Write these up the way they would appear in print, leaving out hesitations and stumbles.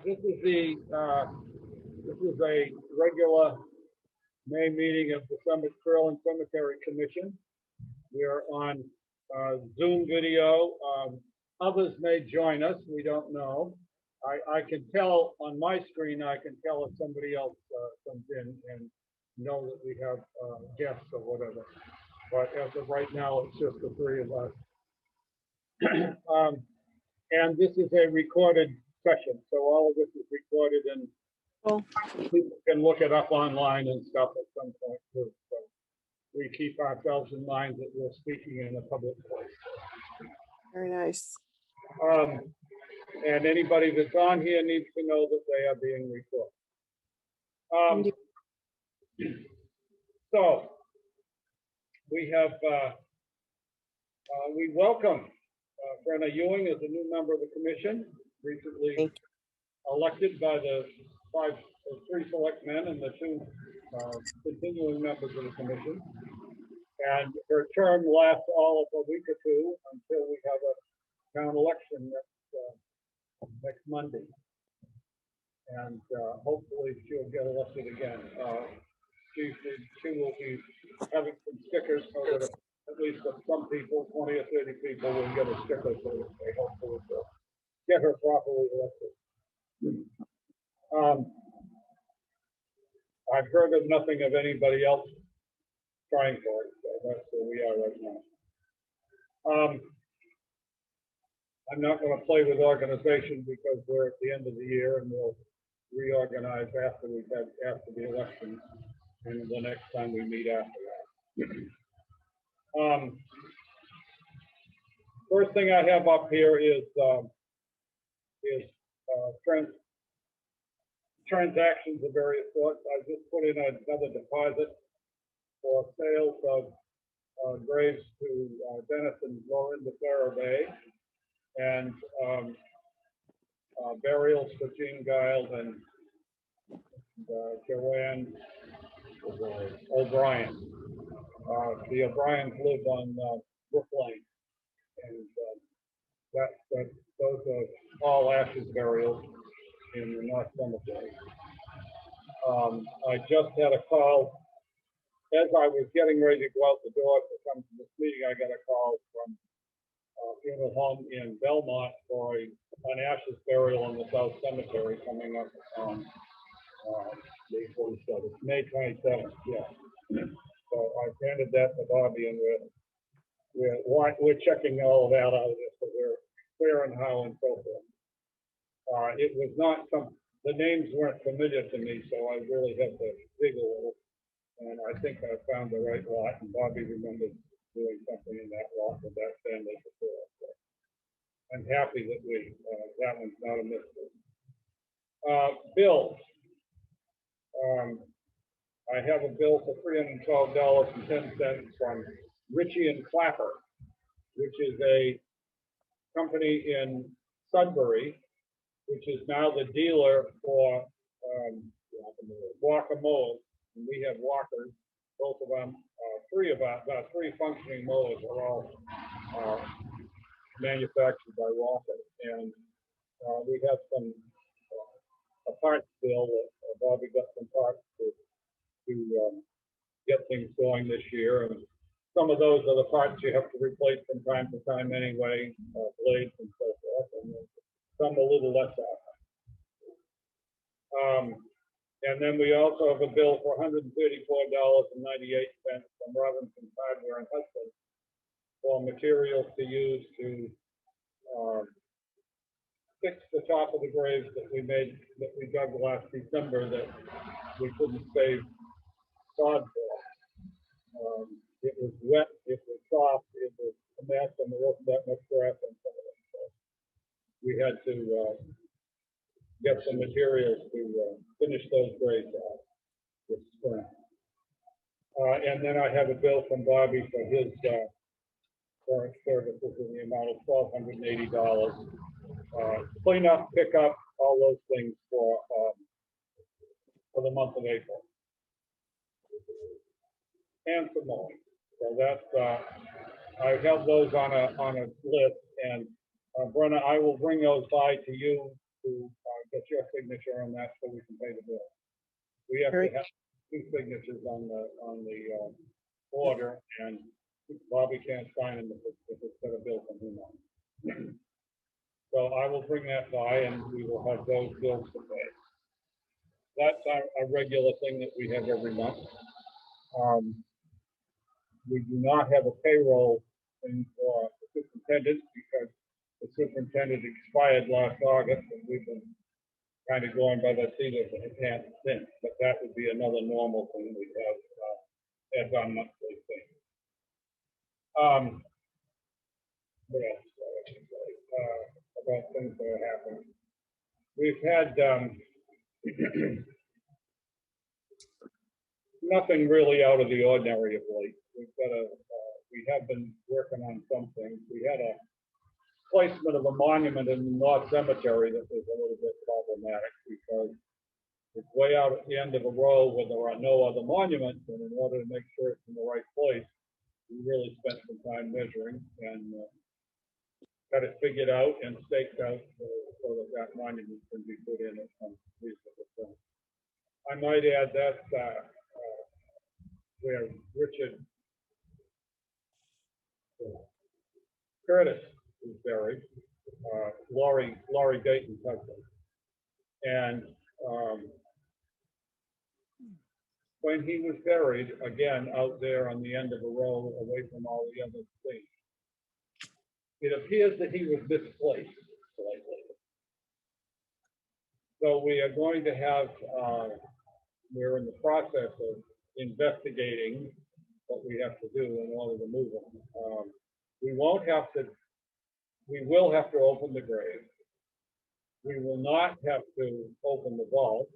This is a regular May meeting of the Sterling Cemetery Commission. We are on Zoom video. Others may join us. We don't know. I can tell on my screen. I can tell if somebody else comes in and know that we have guests or whatever. But as of right now, it's just the three of us. And this is a recorded session, so all of this is recorded, and people can look it up online and stuff at some point too. So we keep ourselves in mind that we're speaking in a public place. Very nice. And anybody that's on here needs to know that they are being recorded. So we have we welcome Brenna Ewing as a new member of the commission, recently elected by the three select men and the two continuing members of the commission. And her term lasts all of a week or two until we have a town election next Monday. And hopefully she'll get elected again. She will be having some stickers so that at least some people, 20 or 30 people, will get a sticker so that they hopefully will get her properly elected. I've heard of nothing of anybody else trying for it, so that's where we are right now. I'm not going to play with organization because we're at the end of the year and we'll reorganize after the election and the next time we meet after that. First thing I have up here is transactions of various sorts. I just put in another deposit for sales of graves to Dennis and Lorinda Farabee, and burials for Jean Giles and Joanne O'Brien. The O'Briens live on Brook Lane, and those are all ashes burials in the North Cemetery. I just had a call as I was getting ready to go out the door to come to this meeting. I got a call from a funeral home in Belmont for an ashes burial in the South Cemetery coming up on May 27th. Yeah. So I handed that to Bobby, and we're checking all of that out, so we're where and how and so forth. It was not the names weren't familiar to me, so I really had to dig a little, and I think I found the right lot, and Bobby remembers doing something in that lot with that family before. So I'm happy that that one's not a mystery. Bills. I have a bill for $312.10 from Ritchie and Clapper, which is a company in Sudbury, which is now the dealer for Walker mowers. And we have Walkers, both of them, about three functioning mowers are all manufactured by Walker. And we have a parts bill that Bobby got some parts to get things going this year. And some of those are the parts you have to replace from time to time anyway, blades and so forth, and some a little less often. And then we also have a bill for $134.98 from Robinson Hardware and Hudson for materials to use to fix the top of the graves that we dug last December that we couldn't save sod for. It was wet, it was soft, it was a mess, and there wasn't that much grass on some of them. So we had to get some materials to finish those graves off this spring. And then I have a bill from Bobby for his current services in the amount of $1,280. Clean up, pick up, all those things for the month of April. And some mowing. So that's I have those on a list, and Brenna, I will bring those by to you to get your your signature on that so we can pay the bill. We have to Very- have 2 signatures on the order, and Bobby can't sign them if it's got a bill from him on it. So I will bring that by and we will have those bills to pay. That's our regular thing that we have every month. We do not have a payroll thing for the superintendent because the superintendent expired last August and we've been kind of going by the seat of the pants since, but that would be another normal thing we have as our monthly thing. What else? About things that are happening. We've had nothing really out of the ordinary of late. We have been working on some things. We had a placement of a monument in the North Cemetery that was a little bit problematic because it's way out at the end of a row where there are no other monuments, and in order to make sure it's in the right place, we really spent some time measuring and got it figured out and staked out so that monument can be put in at some reasonable point. I might add that's where Richard Curtis is buried, Laurie Dayton's husband. And when he was buried, again, out there on the end of a row, away from all the other things, it appears that he was misplaced slightly. So we are going to have, we're in the process of investigating what we have to do in order to move him. We will have to open the grave. We will not have to open the vault,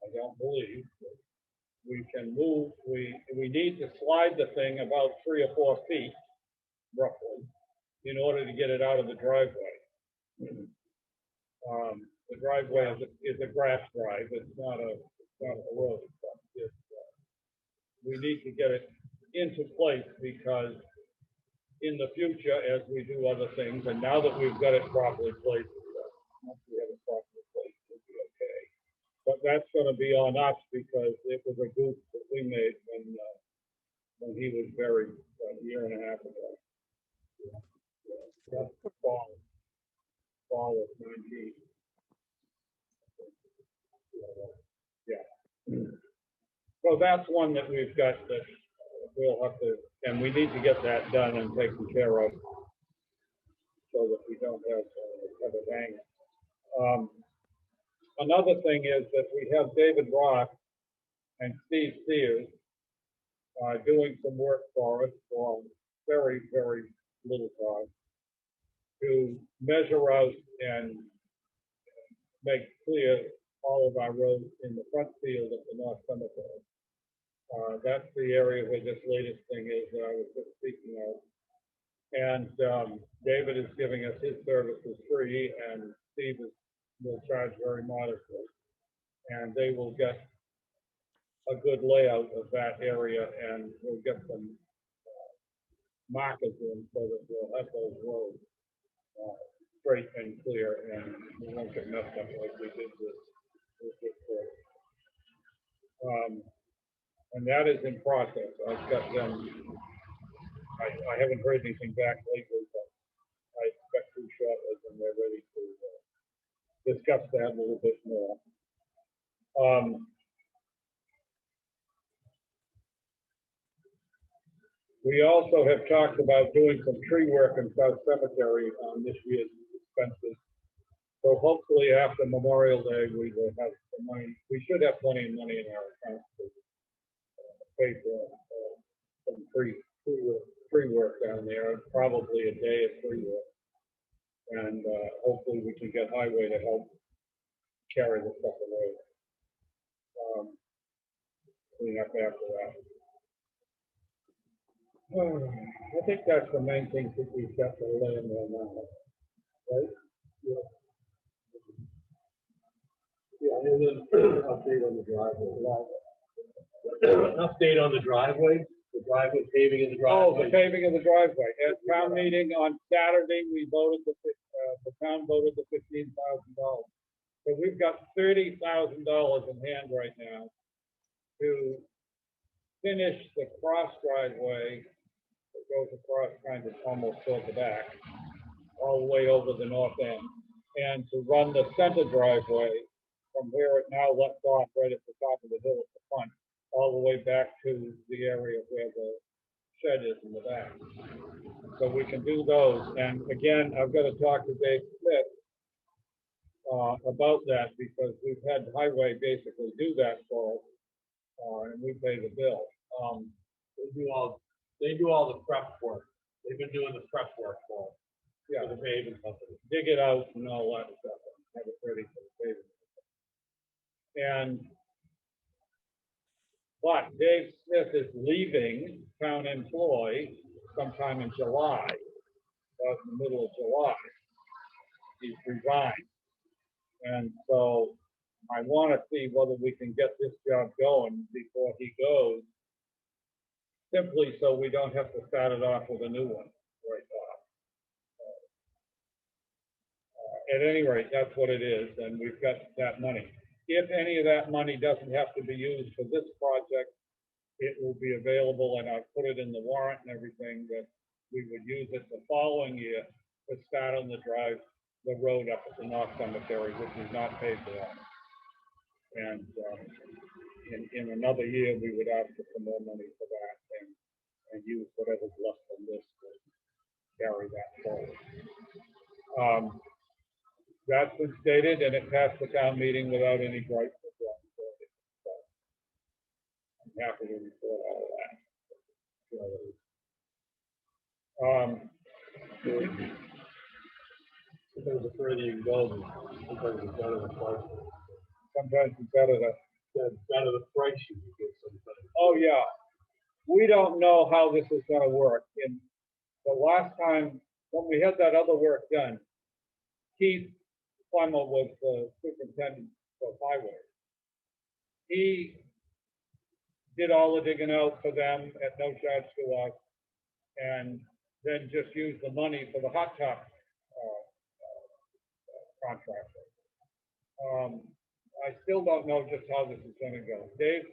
I don't believe. We can move, we need to slide the thing about 3 or 4 feet, roughly, in order to get it out of the driveway. The driveway is a grass drive, it's not a road. We need to get it into place because in the future, as we do other things, and now that we've got it properly placed, once we have it properly placed, it'll be okay. But that's going to be on us because it was a goof that we made when he was buried a year and a half ago. That's the fall of 19. Yeah. So that's one that we've got that we'll have to, and we need to get that done and taken care of so that we don't have a hang. Another thing is that we have David Roth and Steve Sears doing some work for us for very, very little cost to measure out and make clear all of our roads in the front field of the North Cemetery. That's the area where this latest thing is that I was just speaking of. And David is giving us his services free, and Steve will charge very modestly. And they will get a good layout of that area, and we'll get some markers in so that we'll have those roads straight and clear, and we won't get messed up like we did with this road. And that is in process. I've got them. I haven't heard anything back lately, but I expect to shortly when they're ready to discuss that a little bit more. We also have talked about doing some tree work in South Cemetery on this year's expenses. So hopefully after Memorial Day, we will have some money. We should have plenty of money in our account to pay for some tree work down there, probably a day of tree work. And hopefully we can get highway to help carry the stuff away. Clean up after that. I think that's the main things that we've got to lay in there now, right? Yeah. Yeah, and then update on the driveway. Update on the driveway paving in the driveway. Oh, the paving of the driveway. At town meeting on Saturday, we voted the town voted the $15,000. So we've got $30,000 in hand right now to finish the cross driveway that goes across kind of almost toward the back, all the way over the north end, and to run the center driveway from where it now lets off right at the top of the hill at the front, all the way back to the area where the shed is in the back. So we can do those. And again, I've got to talk to Dave Smith about that, because we've had highway basically do that for us, and we pay the bill. They do all the prep work. They've been doing the prep work for Yeah, the paving company. dig it out and all that stuff, and have it ready for the paving. And, but Dave Smith is leaving town employ sometime in July, about in the middle of July. He's resigned. And so I want to see whether we can get this job going before he goes, simply so we don't have to start it off with a new one right off. At any rate, that's what it is, and we've got that money. If any of that money doesn't have to be used for this project, it will be available, and I've put it in the warrant and everything, that we would use it the following year to start on the road up at the North Cemetery, which is not paid for that. And in another year, we would ask for some more money for that, and use whatever's left from this to carry that forward. That's been stated, and it passed the town meeting without any gripes. So I'm happy to report all of that. Sometimes the further you go, sometimes the better the price. Sometimes it's better to, Better the price you can get sometimes. oh yeah, we don't know how this is gonna work. In the last time, when we had that other work done, Keith Clemmer was the superintendent of highway. He did all the digging out for them at no charge to us, and then just used the money for the hot top contractor. I still don't know just how this is gonna go. Dave?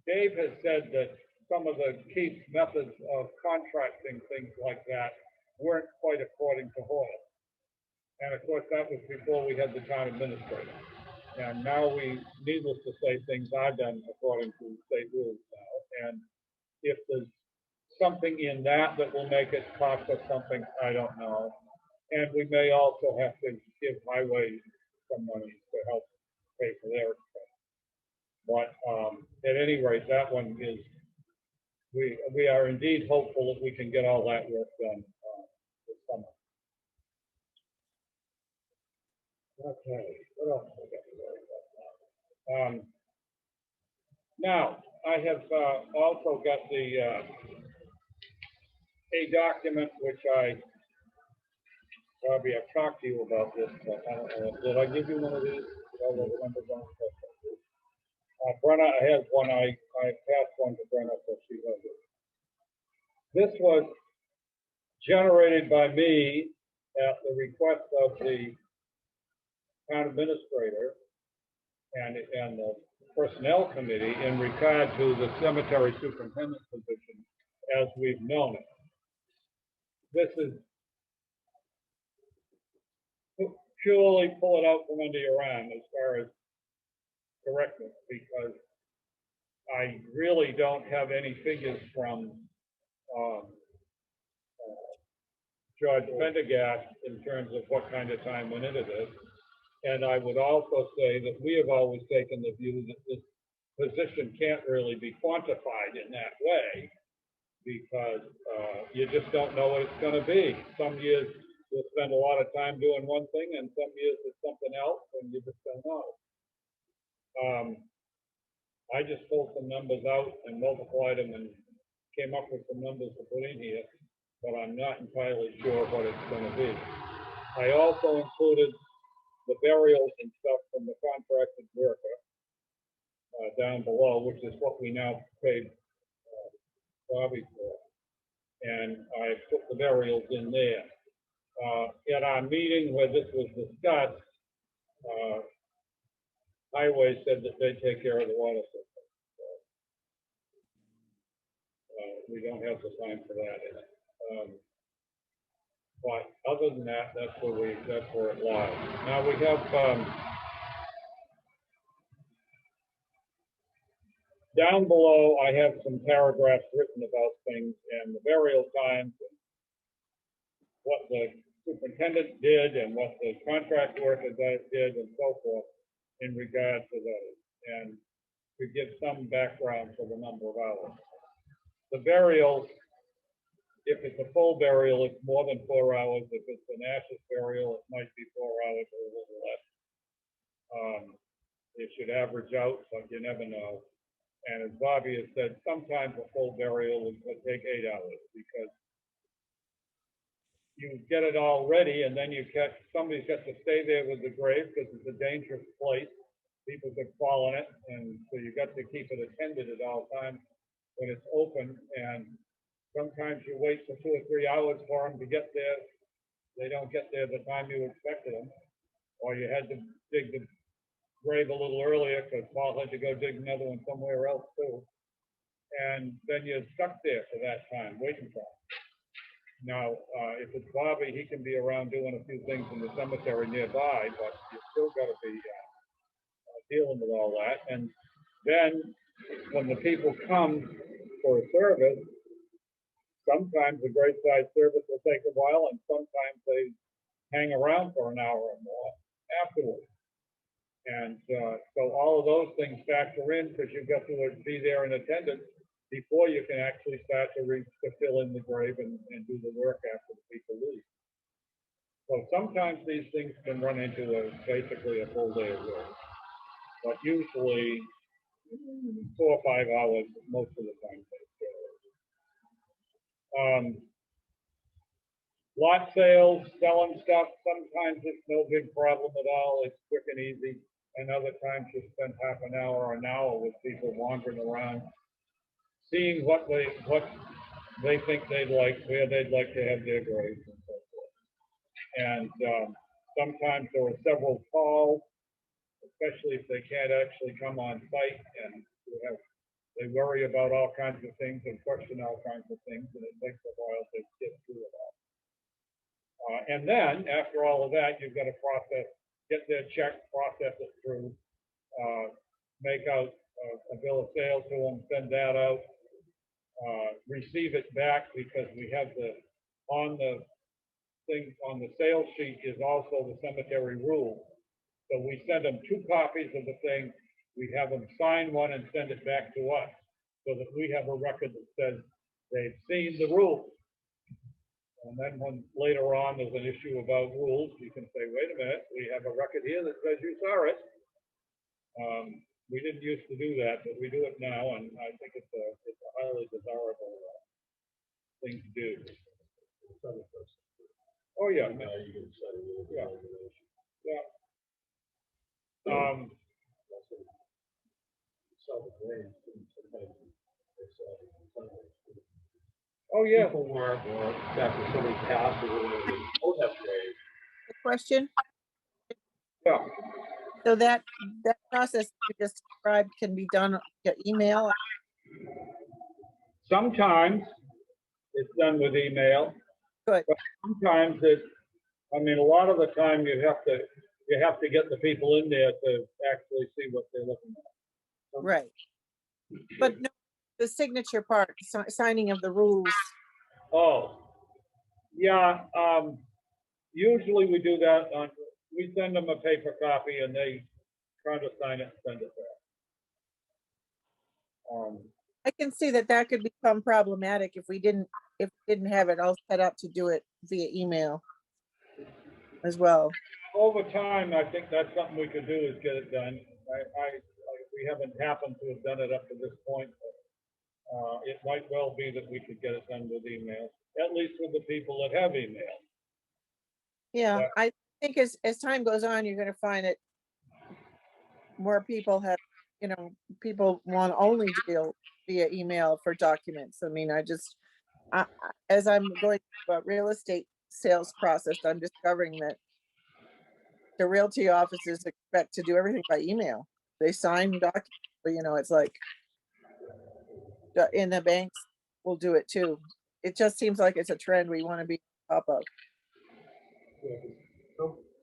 Dave has said that some of the Keith's methods of contracting things like that weren't quite according to Hoyle. And of course, that was before we had the town administrator. And now we, needless to say, things are done according to state rules now. And if there's something in that that will make it cost us something, I don't know. And we may also have to give highways some money to help pay for their expense. But at any rate, that one is, we are indeed hopeful that we can get all that work done this summer. Okay, what else have I got to worry about now? Now, I have also got a document which I probably have talked to you about this, but I don't know. Did I give you one of these? Did I remember one? Brenna, I have one. I passed one to Brenna, so she has it. This was generated by me at the request of the town administrator and the personnel committee in regard to the cemetery superintendent position as we've known it. This is purely pull it out from under your arm as far as correctness, because I really don't have any figures from George Pendergast in terms of what kind of time went into this. And I would also say that we have always taken the view that this position can't really be quantified in that way, because you just don't know what it's going to be. Some years you'll spend a lot of time doing one thing, and some years it's something else, and you just don't know. I just pulled some numbers out and multiplied them and came up with some numbers to put in here, but I'm not entirely sure what it's going to be. I also included the burials and stuff from the contracted worker down below, which is what we now paid Bobby for. And I put the burials in there. At our meeting where this was discussed, Highway said that they'd take care of the water system. We don't have the time for that. But other than that, that's where it lies. Now we have, down below, I have some paragraphs written about things and the burial times, and what the superintendent did and what the contract worker did and so forth in regard to those, and to give some background for the number of hours. The burial, if it's a full burial, it's more than 4 hours. If it's an ashes burial, it might be 4 hours or a little less. It should average out, but you never know. And as Bobby has said, sometimes a full burial would take 8 hours because you get it all ready and then somebody's got to stay there with the grave because it's a dangerous place. People could fall in it, and so you got to keep it attended at all times when it's open. And sometimes you wait for 2 or 3 hours for them to get there. They don't get there the time you expected them, or you had to dig the grave a little earlier because Paul had to go dig another one somewhere else too. And then you're stuck there for that time, waiting for them. Now, if it's Bobby, he can be around doing a few things in the cemetery nearby, but you still got to be dealing with all that. And then when the people come for a service, sometimes the graveside service will take a while, and sometimes they hang around for an hour or more afterwards. And so all of those things factor in because you've got to be there in attendance before you can actually start to fill in the grave and do the work after the people leave. So sometimes these things can run into basically a full day of work, but usually 4 or 5 hours most of the time. Lot sales, selling stuff, sometimes it's no big problem at all. It's quick and easy. And other times you spend half an hour or an hour with people wandering around, seeing what they think they'd like, where they'd like to have their graves and so forth. And sometimes there are several calls, especially if they can't actually come on site, and they worry about all kinds of things and question all kinds of things, and it takes a while to get through it all. And then after all of that, you've got to get their check, process it through, make out a bill of sale to them, send that out, receive it back, because we have on the sales sheet is also the cemetery rule. So we send them 2 copies of the thing. We have them sign one and send it back to us so that we have a record that says they've seen the rules. And then when later on there's an issue about rules, you can say, wait a minute, we have a record here that says you saw it. We didn't used to do that, but we do it now, and I think it's a highly desirable thing to do. Oh yeah. Yeah. Oh yeah. People were after somebody passed or whatever, they don't have graves. The question, Yeah. so that process you just described can be done via email? Sometimes it's done with email. Good. But sometimes a lot of the time you have to get the people in there to actually see what they're looking at. Right. But no, the signature part, signing of the rules. Oh, yeah. Usually we do that we send them a paper copy and they try to sign it and send it back. I can see that could become problematic if we didn't have it all set up to do it via email as well. Over time, I think that's something we could do, is get it done. We haven't happened to have done it up to this point, but it might well be that we could get it done with email, at least with the people that have email. Yeah, I think as time goes on, you're going to find that more people have, people want only to deal via email for documents. I mean, as I'm going about real estate sales process, I'm discovering that the realty offices expect to do everything by email. They sign documents, but it's like, in the banks will do it too. It just seems like it's a trend we want to be on top of. Yeah,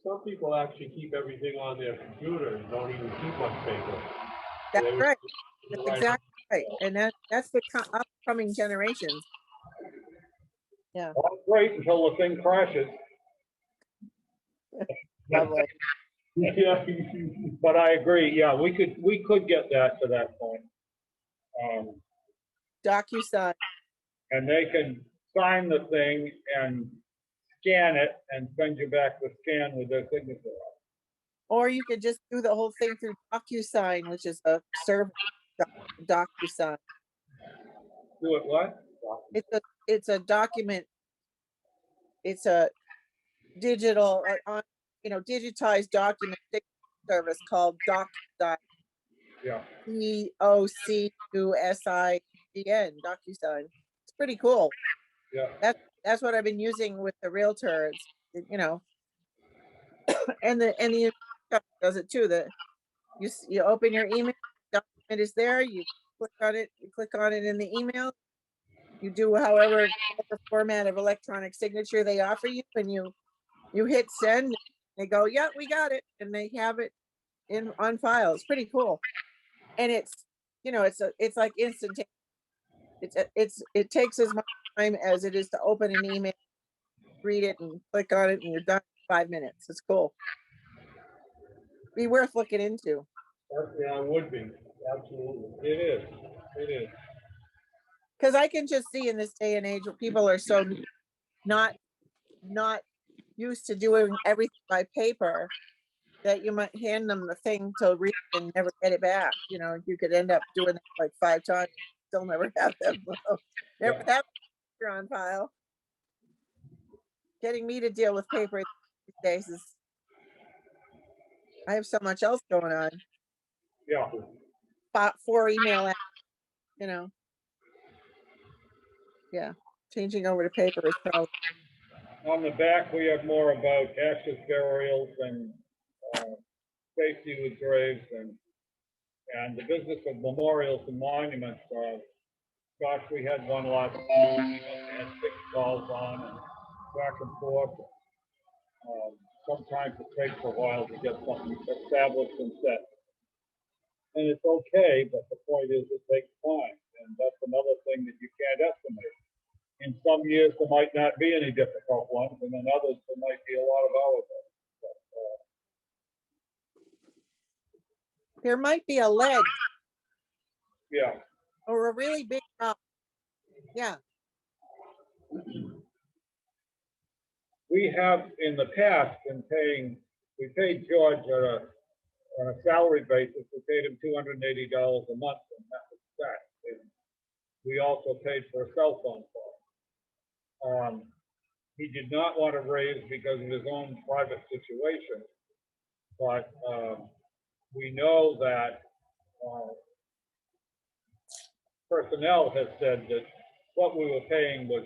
some people actually keep everything on their computer and don't even keep much paper. That's They would- right. That's exactly right. And that's the upcoming generations. Yeah. Well, great until the thing crashes. Lovely. Yeah. But I agree, yeah, we could get that to that point. DocuSign. And they can sign the thing and scan it and send you back the scan with their signature on Or you could just do the whole thing through DocuSign, which is a service. DocuSign. it. Do it what? It's a document. It's a digital, digitized document service called DocuSign. Yeah, DocuSign. DocuSign. It's pretty cool. yeah, That's what I've been using with the realtor. It's, and the does it too. You open your email, document is there. You click on it in the email. You do whatever format of electronic signature they offer you, and you hit send. And they go, yeah, we got it, and they have it on file. It's pretty cool, and it's like instantaneous. It takes as much time as it is to open an email, read it, and click on it, and you're done in 5 minutes. It's cool. Be worth looking into. Yeah, it would be, absolutely. it is. Because I can just see in this day and age where people are so not used to doing everything by paper that you might hand them the thing to read and never get it back. You could end up doing it like 5 times, still never have them. Never have it on file. Getting me to deal with paper these days is, I have so much else going on. Yeah, 4 email, yeah, changing over to paper is probably. on the back, we have more about ashes burials and safety with graves and the business of memorials and monuments. Gosh, we had one last week, and had 6 calls on and back and forth. Sometimes it takes a while to get something established and set. And it's okay, but the point is it takes time. And that's another thing that you can't estimate. In some years, there might not be any difficult ones, and in others, there might be a lot of hours. There might be a ledge Yeah, or a really big rock. Yeah. we have in the past been we paid George on a salary basis, we paid him $280 a month, and that was that. And we also paid for a cell phone call. He did not want to raise because of his own private situation, but we know that personnel has said that what we were paying was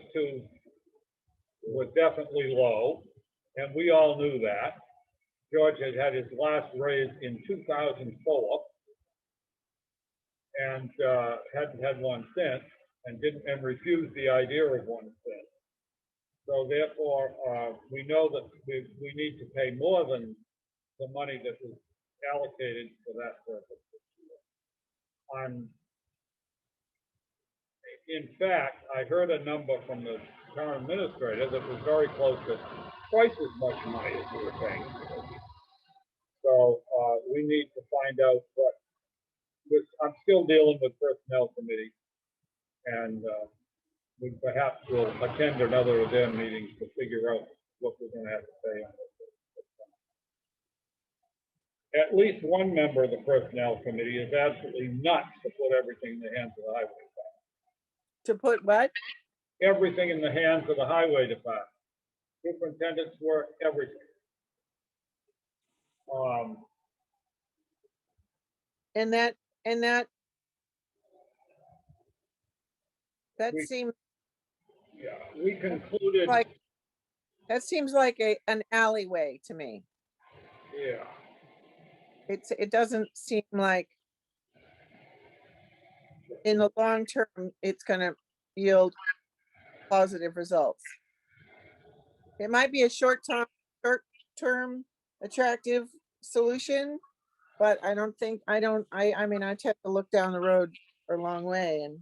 definitely low, and we all knew that. George had had his last raise in 2004 and hadn't had one since, and refused the idea of one since. So therefore, we know that we need to pay more than the money that was allocated for that purpose. In fact, I heard a number from the town administrator that was very close to twice as much money as we were paying. So we need to find out I'm still dealing with personnel committee, and we perhaps will attend another of their meetings to figure out what we're going to have to pay on this. At least one member of the personnel committee is absolutely nuts to put everything in the hands of the highway department. To put what? Everything in the hands of the highway department. Superintendent's work, everything. And that We- seems Yeah, we concluded. like That seems like an alleyway to me. Yeah. It doesn't seem like in the long term, it's gonna yield positive results. It might be a short term attractive solution, but I don't think, I mean, I tend to look down the road for a long way, and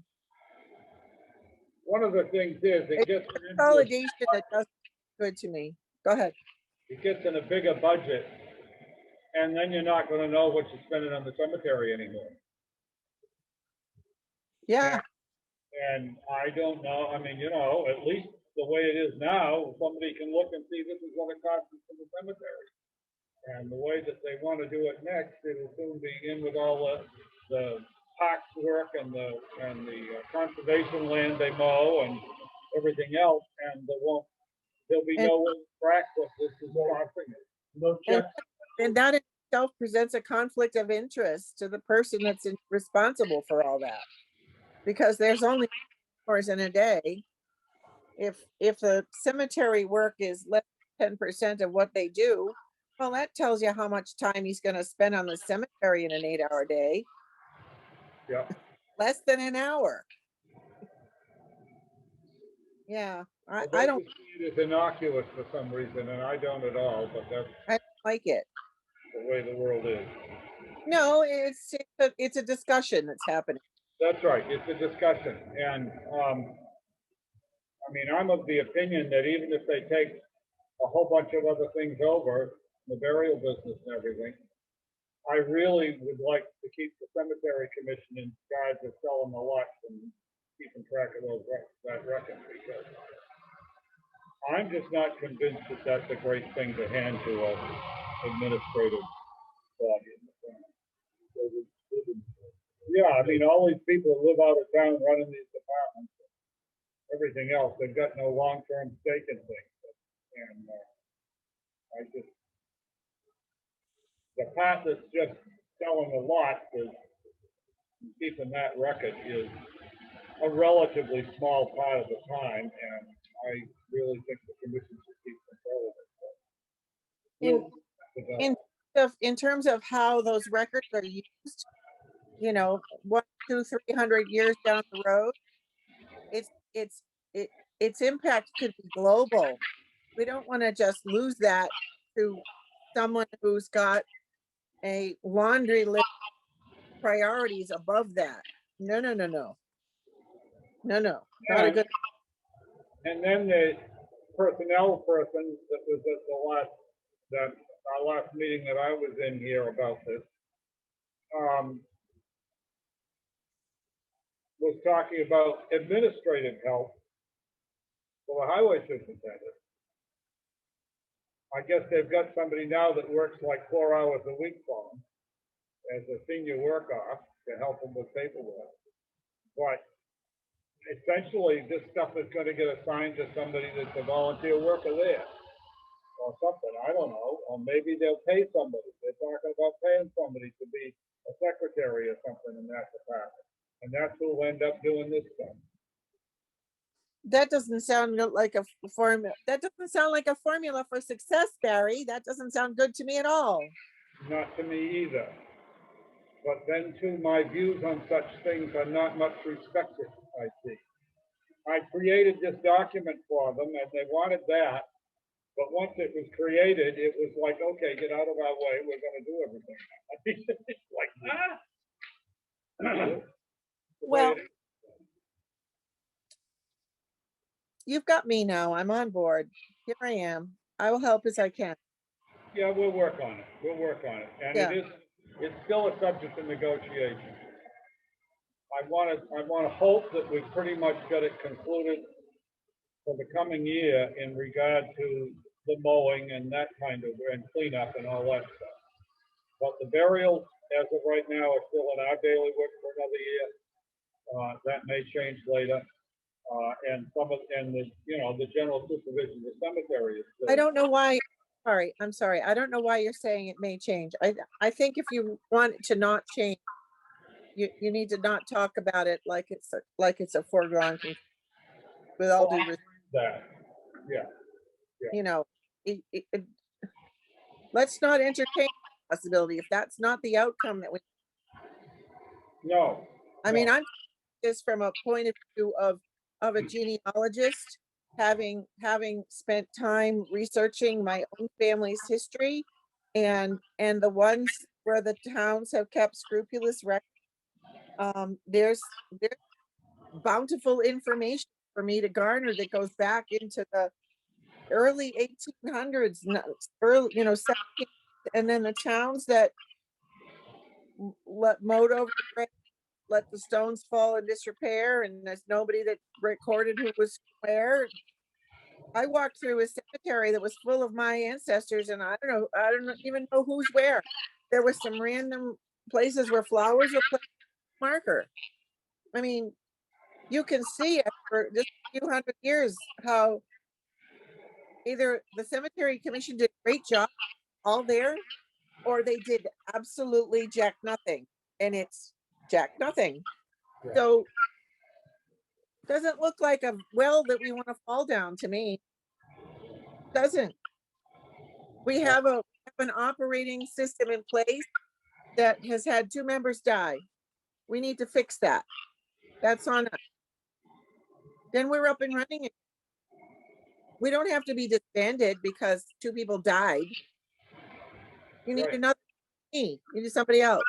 One of the things is it it's gets into, consolidation that doesn't good to me. Go ahead. it gets in a bigger budget, and then you're not gonna know what you're spending on the cemetery anymore. Yeah, And I don't know, I mean, at least the way it is now, somebody can look and see this is what it costs us for the cemetery. And the way that they want to do it next, it'll soon be in with all the parks work and the conservation land they mow and everything else, and there'll be and no way to track what this is costing us. No and, checks, and that in itself presents a conflict of interest to the person that's responsible for all that, because there's only hours in a day. If the cemetery work is less than 10% of what they do, well, that tells you how much time he's going to spend on the cemetery in an 8-hour day. Yeah. Less than an hour. Yeah, Well, I they don't, just see it as innocuous for some reason, and I don't at all, but that's I don't like it. the way the world is. No, it's a discussion that's happening. That's right, it's a discussion, and, I mean, I'm of the opinion that even if they take a whole bunch of other things over, the burial business and everything, I really would like to keep the cemetery commission in charge of selling the lots and keeping track of that record, because I'm just not convinced that that's a great thing to hand to an administrative body. Yeah, I mean, all these people who live out of town running these departments, everything else, they've got no long-term stake in things. And I just, the part that's just selling a lot is keeping that record is a relatively small part of the time, and I really think the commission should keep control of it. In terms of how those records are used, 1, 2, 300 years down the road, it's it's it its impact could be global. We don't want to just lose that to someone who's got a laundry list of priorities above that. No, no, no, no. No, no. Not a And, good. and then the personnel person that was at our last meeting that I was in here about this, was talking about administrative help for the highway superintendent. I guess they've got somebody now that works like 4 hours a week for them as a senior work off to help them with paperwork. But essentially, this stuff is going to get assigned to somebody that's a volunteer worker there or something. I don't know. Or maybe they'll pay somebody. They're talking about paying somebody to be a secretary or something in that department. And that's who'll end up doing this stuff. That doesn't sound like a formula. That doesn't sound like a formula for success, Barry. That doesn't sound good to me at all. Not to me either. But then too, my views on such things are not much respected, I see. I created this document for them and they wanted that. But once it was created, it was like, okay, get out of our way. We're going to do everything. I mean, it's like, Well, you've got me now. I'm on board. Here I am. I will help as I can. Yeah, we'll work on it. We'll work on it. And Yeah. it's still a subject of negotiation. I want to hope that we've pretty much got it concluded for the coming year in regard to the mowing and that kind of, and cleanup and all that stuff. But the burials, as of right now, are still in our daily work for another year. That may change later. And the general supervision of the cemetery is still. I don't know why. I'm sorry. I don't know why you're saying it may change. I think if you want it to not change, you need to not talk about it like it's a foregone conclusion. With all due respect. That, yeah. Yeah. You know, let's not entertain the possibility if that's not the outcome that we, No. I mean, no. I'm just from a point of view of a genealogist, having spent time researching my own family's history and the ones where the towns have kept scrupulous records. There's bountiful information for me to garner that goes back into the early 1800s, early, 17, and then the towns that mowed over the grave, let the stones fall in disrepair, and there's nobody that recorded who was where. I walked through a cemetery that was full of my ancestors, and I don't even know who's where. There was some random places where flowers were placed marker. I mean, you can see after just a few hundred years how either the cemetery commission did a great job all there, or they did absolutely jack nothing, and it's jack nothing. Yeah. So doesn't look like a well that we want to fall down to me. Doesn't. We have an operating system in place that has had 2 members die. We need to fix that. That's on us. Then we're up and running. We don't have to be disbanded because 2 people died. You need Right. another me. You need somebody else.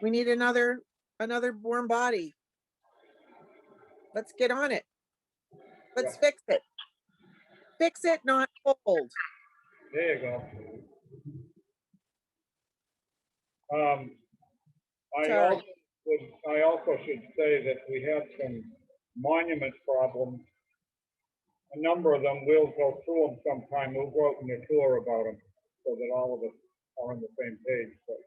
We need another warm body. Let's get on it. Let's fix it. Fix it, not hold. There you go. Sorry. I also should say that we have some monument problems. A number of them, we'll go through them sometime. We'll go out on a tour about them so that all of us are on the same page. But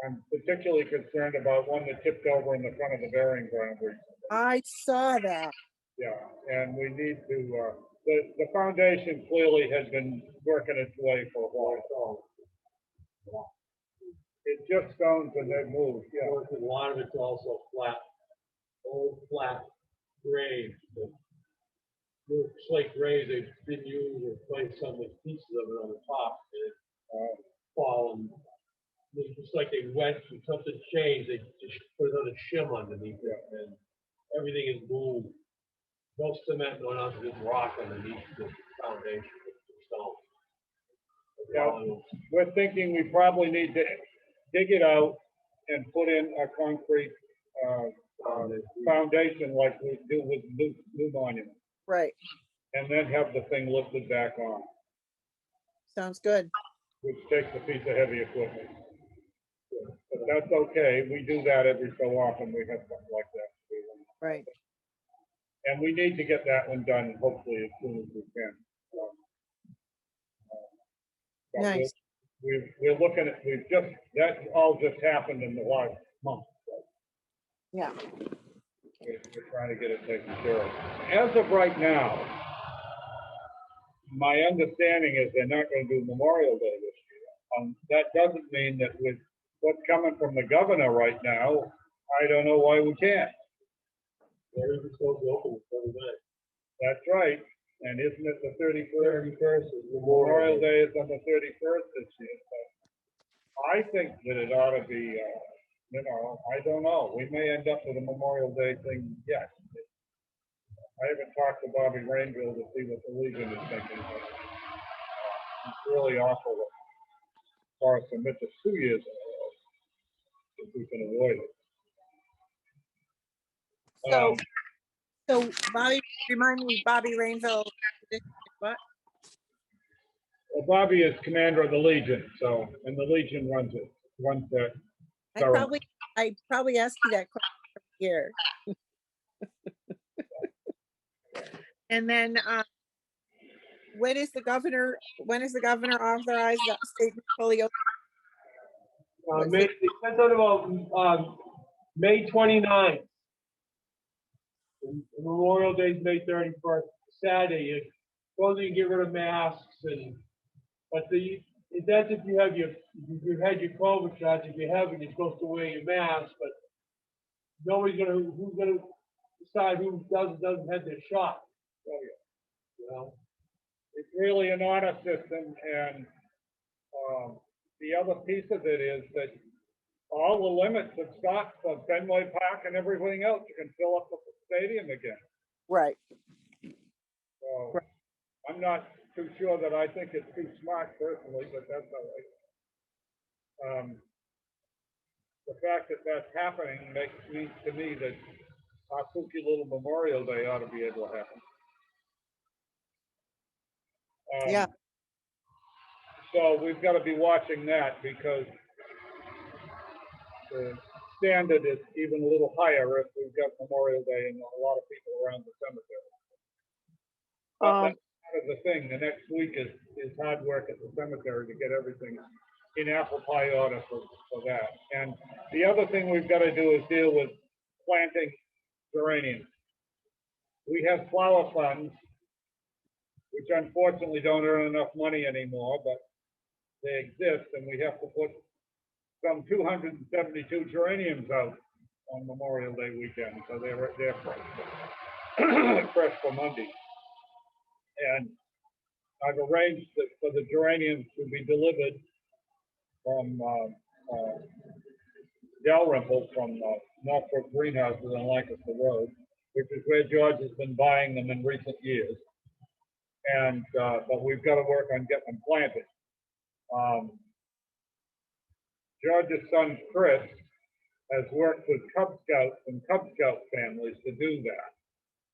I'm particularly concerned about one that tipped over in the front of the burying ground recently. I saw that. Yeah, and we need to, the foundation clearly has been working its way for a while. It's just stones and they've moved, yeah. A lot of it's also flat, old flat graves. The slate graves, they've been used or placed some with pieces of it on the top, and it's fallen. It's just like they went through something changed, they just put another shim underneath it, and everything is moved. No cement going onto this rock underneath the foundation, the stone. Yeah, we're thinking we probably need to dig it out and put in a concrete foundation like we do with new monuments, Right. and then have the thing lifted back on, Sounds good. which takes a piece of heavy equipment. But that's okay. We do that every so often. We have something like that to do. Right. And we need to get that one done hopefully as soon as we can. But Nice. we're looking at, that all just happened in the last month. Yeah. We're trying to get it taken care of. As of right now, my understanding is they're not going to do Memorial Day this year. That doesn't mean that with what's coming from the governor right now, I don't know why we can't. Everything's supposed to open every night. That's right. And isn't it the 31st? 31st is Memorial Day is on the 31st this year. So I think that it ought to be, I don't know. We may end up with a Memorial Day thing yet. I haven't talked to Bobby Rainville to see what the Legion is thinking. But it's really awful that Forrest submit this 2 years in a row if we can avoid it. So Bobby, remind me, Bobby Rainville, what? Well, Bobby is commander of the Legion, so, and the Legion runs that. I probably asked you that question here. And then, when is the governor authorized that statement fully open? They sent out about May 29th. Memorial Day is May 31st. Saturday, you're supposed to get rid of masks but that's if you've had your COVID shots. If you haven't, you're supposed to wear your mask. But who's gonna decide who doesn't have their shot? You know. it's really an honor system, and, the other piece of it is that all the limits have stopped for Fenway Park and everything else, you can fill up the stadium again. Right. So, Right. I'm not too sure that I think it's too smart personally, but that's all right. The fact that that's happening means to me that our kooky little Memorial Day ought to be able to happen. Yeah. So we've got to be watching that, because the standard is even a little higher if we've got Memorial Day and a lot of people around the cemetery. But that's kind of the thing. The next week is hard work at the cemetery to get everything in apple pie order for that. And the other thing we've got to do is deal with planting geraniums. We have flower funds, which unfortunately don't earn enough money anymore, but they exist, and we have to put some 272 geraniums out on Memorial Day weekend, so they're fresh, fresh for Monday. And I've arranged for the geraniums to be delivered from Dalrymple, from Northbrook Greenhouses on Lancaster Road, which is where George has been buying them in recent years. And but we've got to work on getting them planted. George's son Chris has worked with Cub Scouts and Cub Scout families to do that.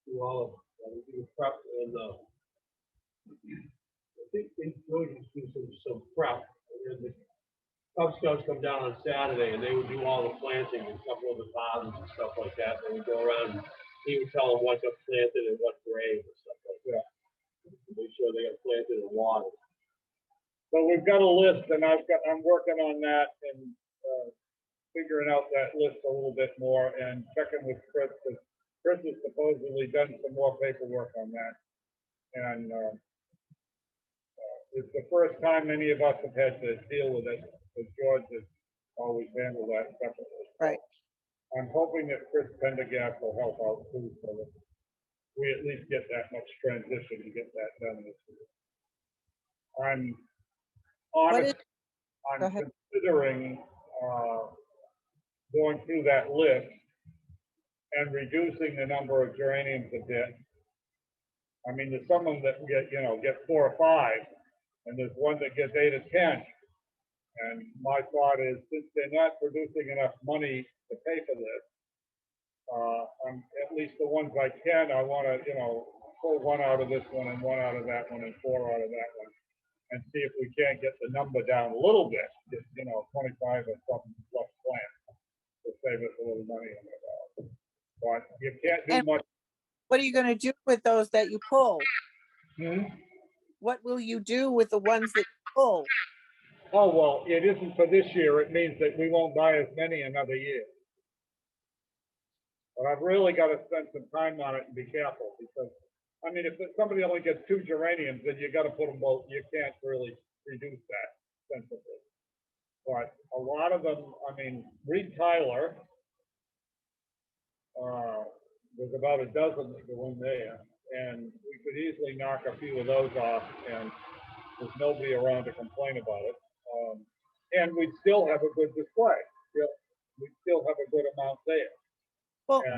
Well, we do prep, and I think they George used to do some prep, and the Cub Scouts come down on Saturday, and they would do all the planting and couple of the gardens and stuff like that. They would go around, and he would tell them what got planted and what grade and stuff like that. Make sure they got planted and watered. So we've got a list, and I'm working on that and figuring out that list a little bit more and checking with Chris, because Chris has supposedly done some more paperwork on that. And it's the first time any of us have had to deal with it, because George has always handled that separately. Right. I'm hoping that Chris Pendergast will help out too, so that we at least get that much transition and get that done this year. I'm honest, Go I'm ahead. considering going through that list and reducing the number of geraniums a bit. I mean, there's some of them that get 4 or 5, and there's one that gets 8 or 10. And my thought is, since they're not producing enough money to pay for this, at least the ones I can, I want to, pull 1 out of this one and 1 out of that one and 4 out of that one, and see if we can't get the number down a little bit, just 25 or something less plant to save us a little money on it. But you can't do And much. what are you going to do with those that you pull? Hmm? What will you do with the ones that you pull? Oh, well, it isn't for this year. It means that we won't buy as many another year. But I've really got to spend some time on it and be careful, because, I mean, if somebody only gets 2 geraniums, then you got to put them both. You can't really reduce that sensibly. But a lot of them, I mean, Reed Tyler, there's about a dozen that go in there, and we could easily knock a few of those off, and there's nobody around to complain about it. And we'd still have a good display. We'd still have a good amount there. Well, Yeah.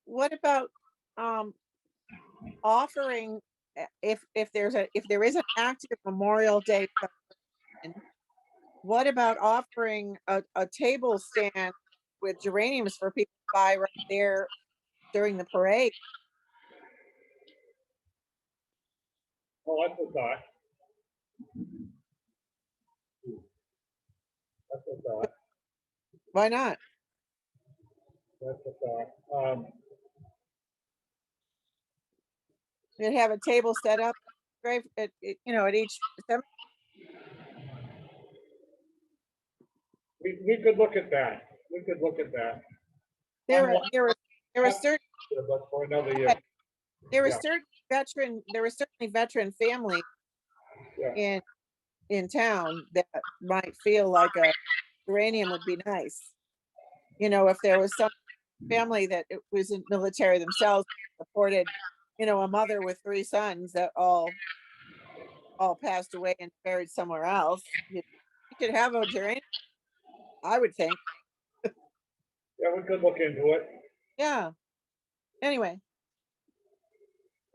what about offering, if there is an active Memorial Day celebration, what about offering a table stand with geraniums for people to buy right there during the parade? Well, that's a thought. That's a thought. Why not? That's a thought. You'd have a table set up, right, at each cemetery. We could look at that. We could look at that. There Unlike- were certain But for another year. there were Yeah. certainly veteran families Yeah. in town that might feel like a geranium would be nice. If there was some family that it wasn't military themselves, supported, a mother with 3 sons that all all passed away and buried somewhere else. You could have a geranium, I would think. Yeah, we could look into it. Yeah. Anyway,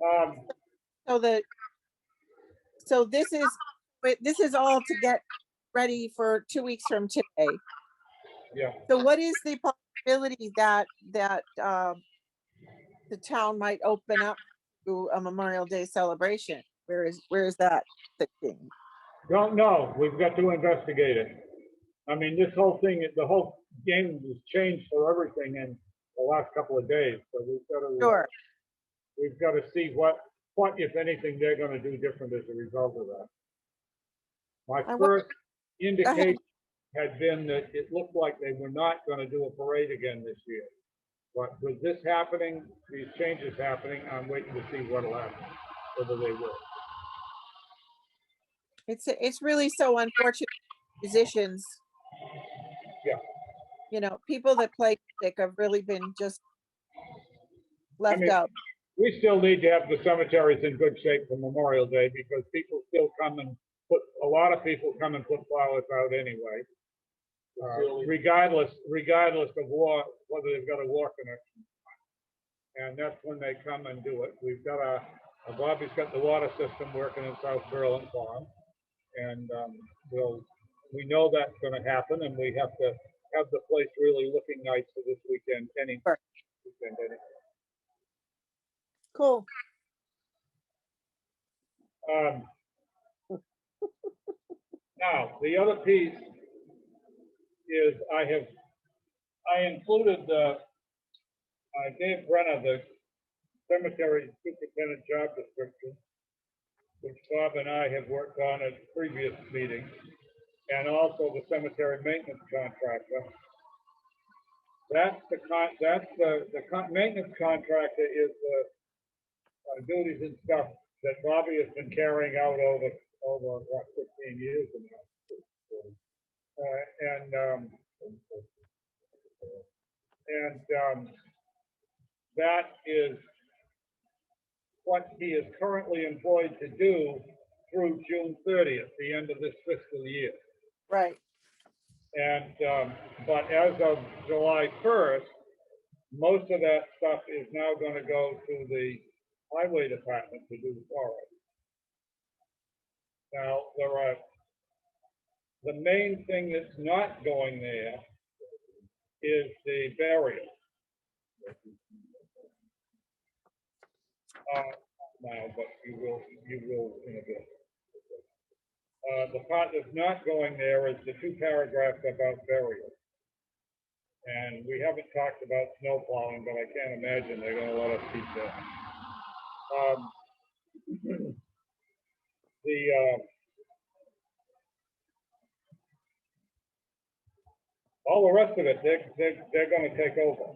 Um, so this is all to get ready for 2 weeks from today. yeah, So what is the possibility that the town might open up to a Memorial Day celebration? Where is that thinking? don't know. We've got to investigate it. I mean, this whole thing, the whole game has changed for everything in the last couple of days. So Sure. we've got to see what, if anything, they're going to do different as a result of that. My I wa- first indication had been that it looked like they were not going to do a parade again this year. But with this happening, these changes happening, I'm waiting to see what'll happen, whether they will. It's really so unfortunate. Musicians, Yeah. you know, people that play music have really been just left mean, out. We still need to have the cemeteries in good shape for Memorial Day because people still come and a lot of people come and put flowers out anyway. Regardless of whether they've got a war connection. And that's when they come and do it. We've got Bobby's got the water system working in South Berlin for him. And we know that's going to happen, and we have to have the place really looking nice for this weekend. Sure. Cool. Now, the other piece is I included I gave Brenna the cemetery superintendent job description, which Bob and I have worked on at previous meetings, and also the cemetery maintenance contractor. That's the maintenance contractor is the duties and stuff that Bobby has been carrying out over what, 15 years now. That is what he is currently employed to do through June 30th, the end of this fiscal year. Right. And but as of July 1st, most of that stuff is now going to go to the highway department to do for us. Now, the main thing that's not going there is the burial. Now, but you will in a bit. The part that's not going there is the 2 paragraphs about burial. And we haven't talked about snow plowing, but I can't imagine they're going to let us keep that. All the rest of it, they're going to take over.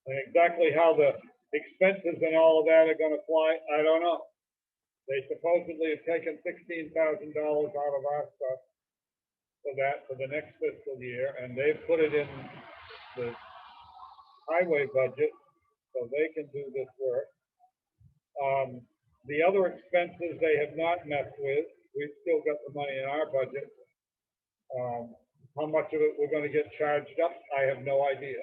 And exactly how the expenses and all of that are going to fly, I don't know. They supposedly have taken $16,000 out of our stuff for the next fiscal year, and they've put it in the highway budget so they can do this work. The other expenses they have not messed with. We've still got the money in our budget. How much of it we're going to get charged up, I have no idea.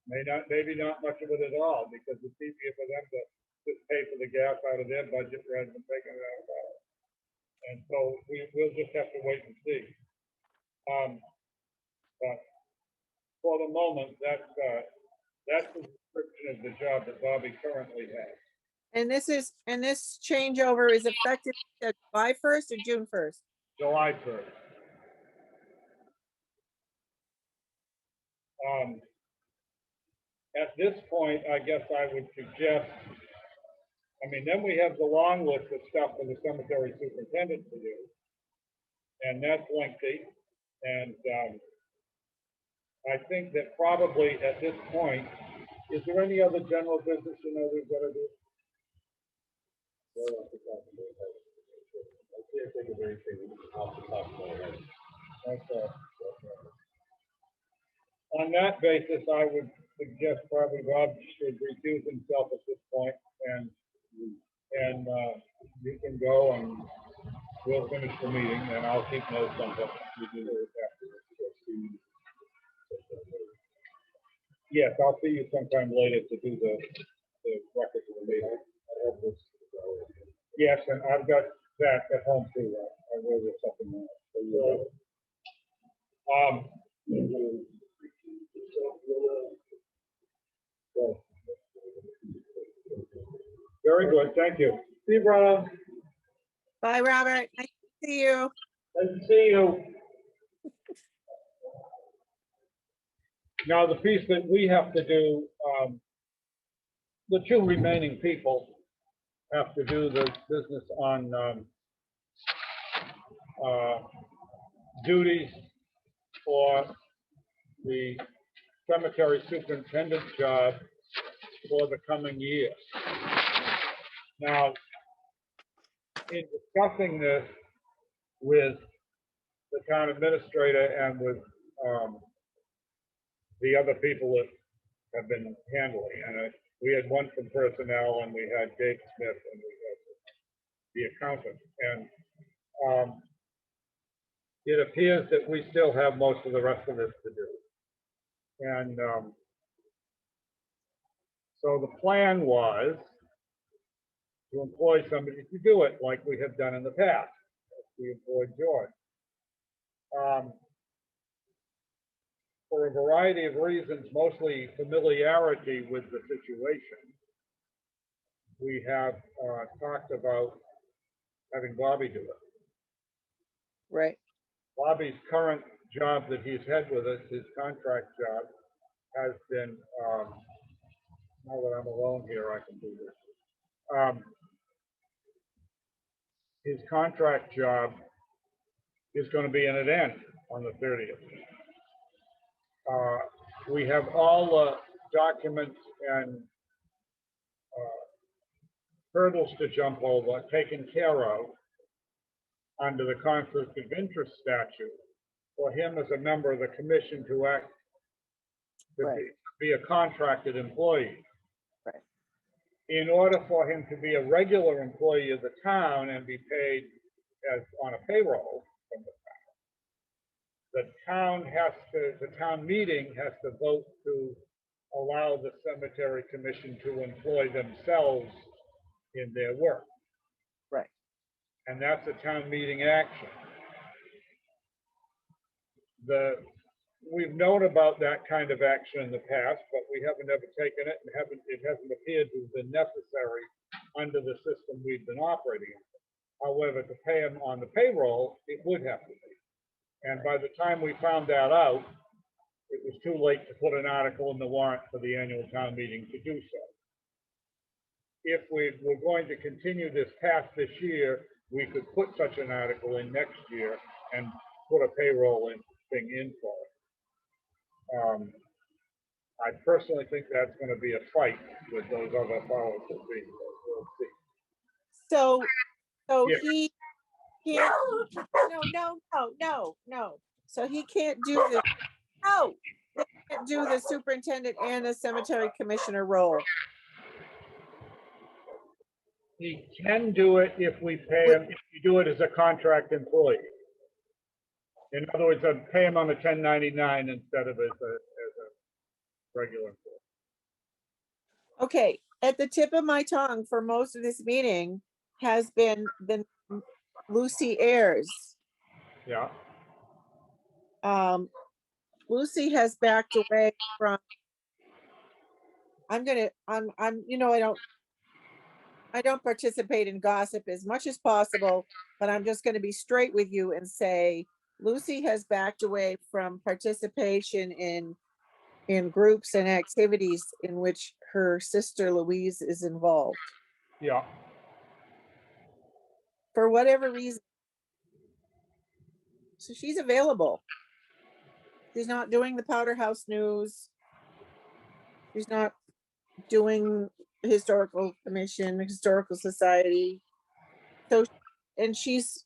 Maybe not much of it at all, because it's easier for them to just pay for the gas out of their budget rather than taking it out of ours. And so we'll just have to wait and see. But for the moment, that's the description of the job that Bobby currently has. And this changeover is effective July 1st or June 1st? July 1st. At this point, I guess I would suggest, I mean, then we have the long list of stuff for the cemetery superintendent to do. And that's lengthy. And I think that probably at this point, is there any other general business you know we've got to do? I can't think of anything off the top of my head. Okay. On that basis, I would suggest probably Bob should recuse himself at this point, and you can go and we'll finish the meeting, and I'll keep notes on what we do after. Yes, I'll see you sometime later to do the record of the meeting. Yes, and I've got that at home too. I will with something else. Very good, thank you. See you, Brian. Bye, Robert. Nice to see you. Nice to see you. Now, the piece that we have to do, the two remaining people have to do the business on duties for the cemetery superintendent job for the coming year. Now, in discussing this with the town administrator and with the other people that have been handling, and we had one from personnel, and we had Dave Smith, and we had the accountant, and it appears that we still have most of the rest of this to do. And so the plan was to employ somebody to do it like we have done in the past. We employed George. For a variety of reasons, mostly familiarity with the situation, we have talked about having Bobby do it. Right. Bobby's current job that he's had with us, his contract job, has been, now that I'm alone here, I can do this. His contract job is going to be in an end on the 30th. We have all the documents and hurdles to jump over taken care of under the conflict of interest statute for him as a member of the commission to act, to Right. be a contracted employee. Right. In order for him to be a regular employee of the town and be paid as on a payroll from the town has to, the town meeting has to vote to allow the cemetery commission to employ themselves in their work. Right. And that's a town meeting action. We've known about that kind of action in the past, but we haven't ever taken it, and it hasn't appeared to have been necessary under the system we've been operating in. However, to pay them on the payroll, it would have to be. And by the time we found that out, it was too late to put an article in the warrant for the annual town meeting to do so. If we're going to continue this past this year, we could put such an article in next year and put a payroll thing in for it. I personally think that's going to be a fight with those other powers that be. We'll see. So Yeah. he can't, no. So he can't do the, they can't do the superintendent and the cemetery commissioner role. He can do it if we pay him, if you do it as a contract employee. In other words, I'd pay him on the 1099 instead of as a regular employee. Okay, at the tip of my tongue for most of this meeting has been Lucy Ayers. Yeah. Lucy has backed away from, I don't participate in gossip as much as possible, but I'm just gonna be straight with you and say, Lucy has backed away from participation in groups and activities in which her sister Louise is involved. Yeah. For whatever reason. So she's available. She's not doing the Powder House News. She's not doing Historical Commission, Historical Society. So, and she's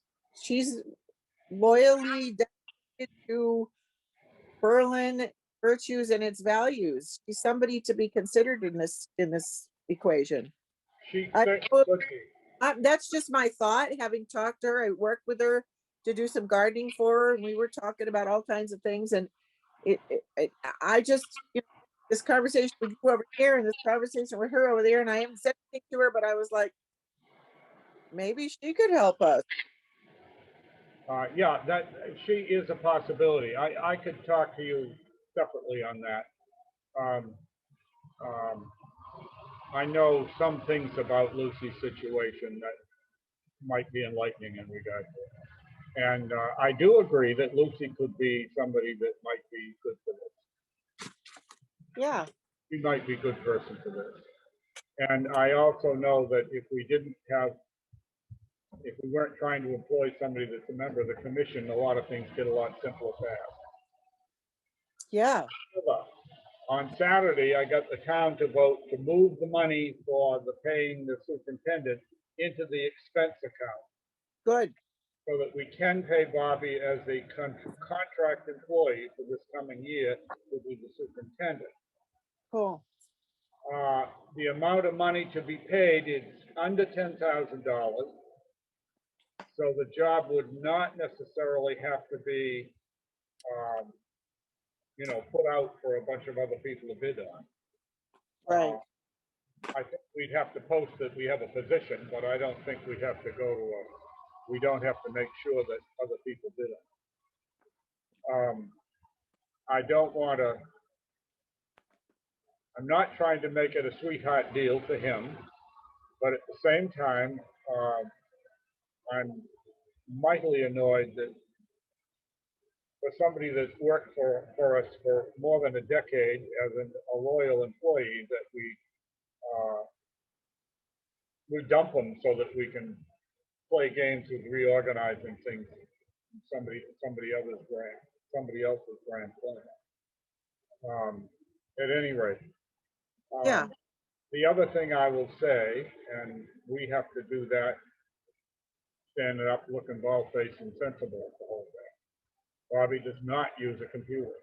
loyally dedicated to Berlin virtues and its values. She's somebody to be considered in this equation. She, I let's know- see. That's just my thought, having talked to her. I worked with her to do some gardening for her, and we were talking about all kinds of things. And I just, this conversation with you over here and this conversation with her over there, and I haven't said anything to her, but I was like, maybe she could help us. Yeah, that, she is a possibility. I could talk to you separately on that. Um, um, I know some things about Lucy's situation that might be enlightening in regard to it. And I do agree that Lucy could be somebody that might be good for this. Yeah, She might be a good person for this. And I also know that if we weren't trying to employ somebody that's a member of the commission, a lot of things get a lot simpler fast. yeah, On Saturday, I got the town to vote to move the money for the paying the superintendent into the expense account good. so that we can pay Bobby as a contract employee for this coming year to be the superintendent. Cool. The amount of money to be paid is under $10,000. So the job would not necessarily have to be, put out for a bunch of other people to bid on. Right. I think we'd have to post that we have a position, but I don't think we'd have to we don't have to make sure that other people bid on it. I don't want to, I'm not trying to make it a sweetheart deal for him, but at the same time, I'm mightily annoyed that for somebody that's worked for us for more than a decade as a loyal employee, that we dump them so that we can play games with reorganizing things in somebody else's grand plan. At any rate, Yeah. the other thing I will say, and we have to do that, standing up, looking bald-faced and sensible at the whole thing. Bobby does not use a computer.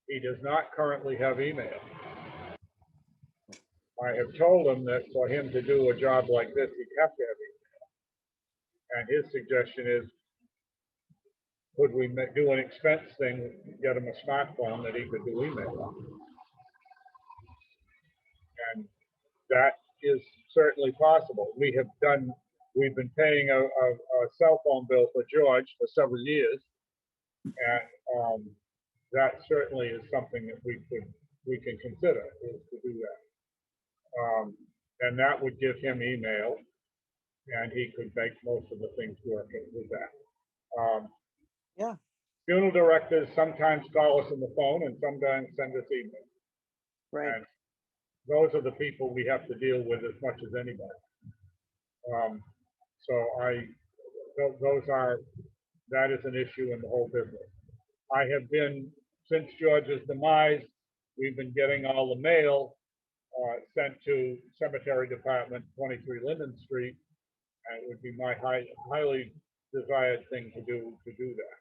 He does not currently have email. I have told him that for him to do a job like this, he'd have to have email. And his suggestion is, could we do an expense thing, get him a smartphone that he could do email on? And that is certainly possible. We've been paying a cell phone bill for George for several years. And that certainly is something that we can consider, is to do that. And that would give him email, and he could make most of the things work with that. Yeah. Funeral directors sometimes call us on the phone and sometimes send us email. Right. And those are the people we have to deal with as much as anybody. That is an issue in the whole business. I have been, since George's demise, we've been getting all the mail sent to Cemetery Department, 23 Linden Street, and it would be my highly desired thing to do that.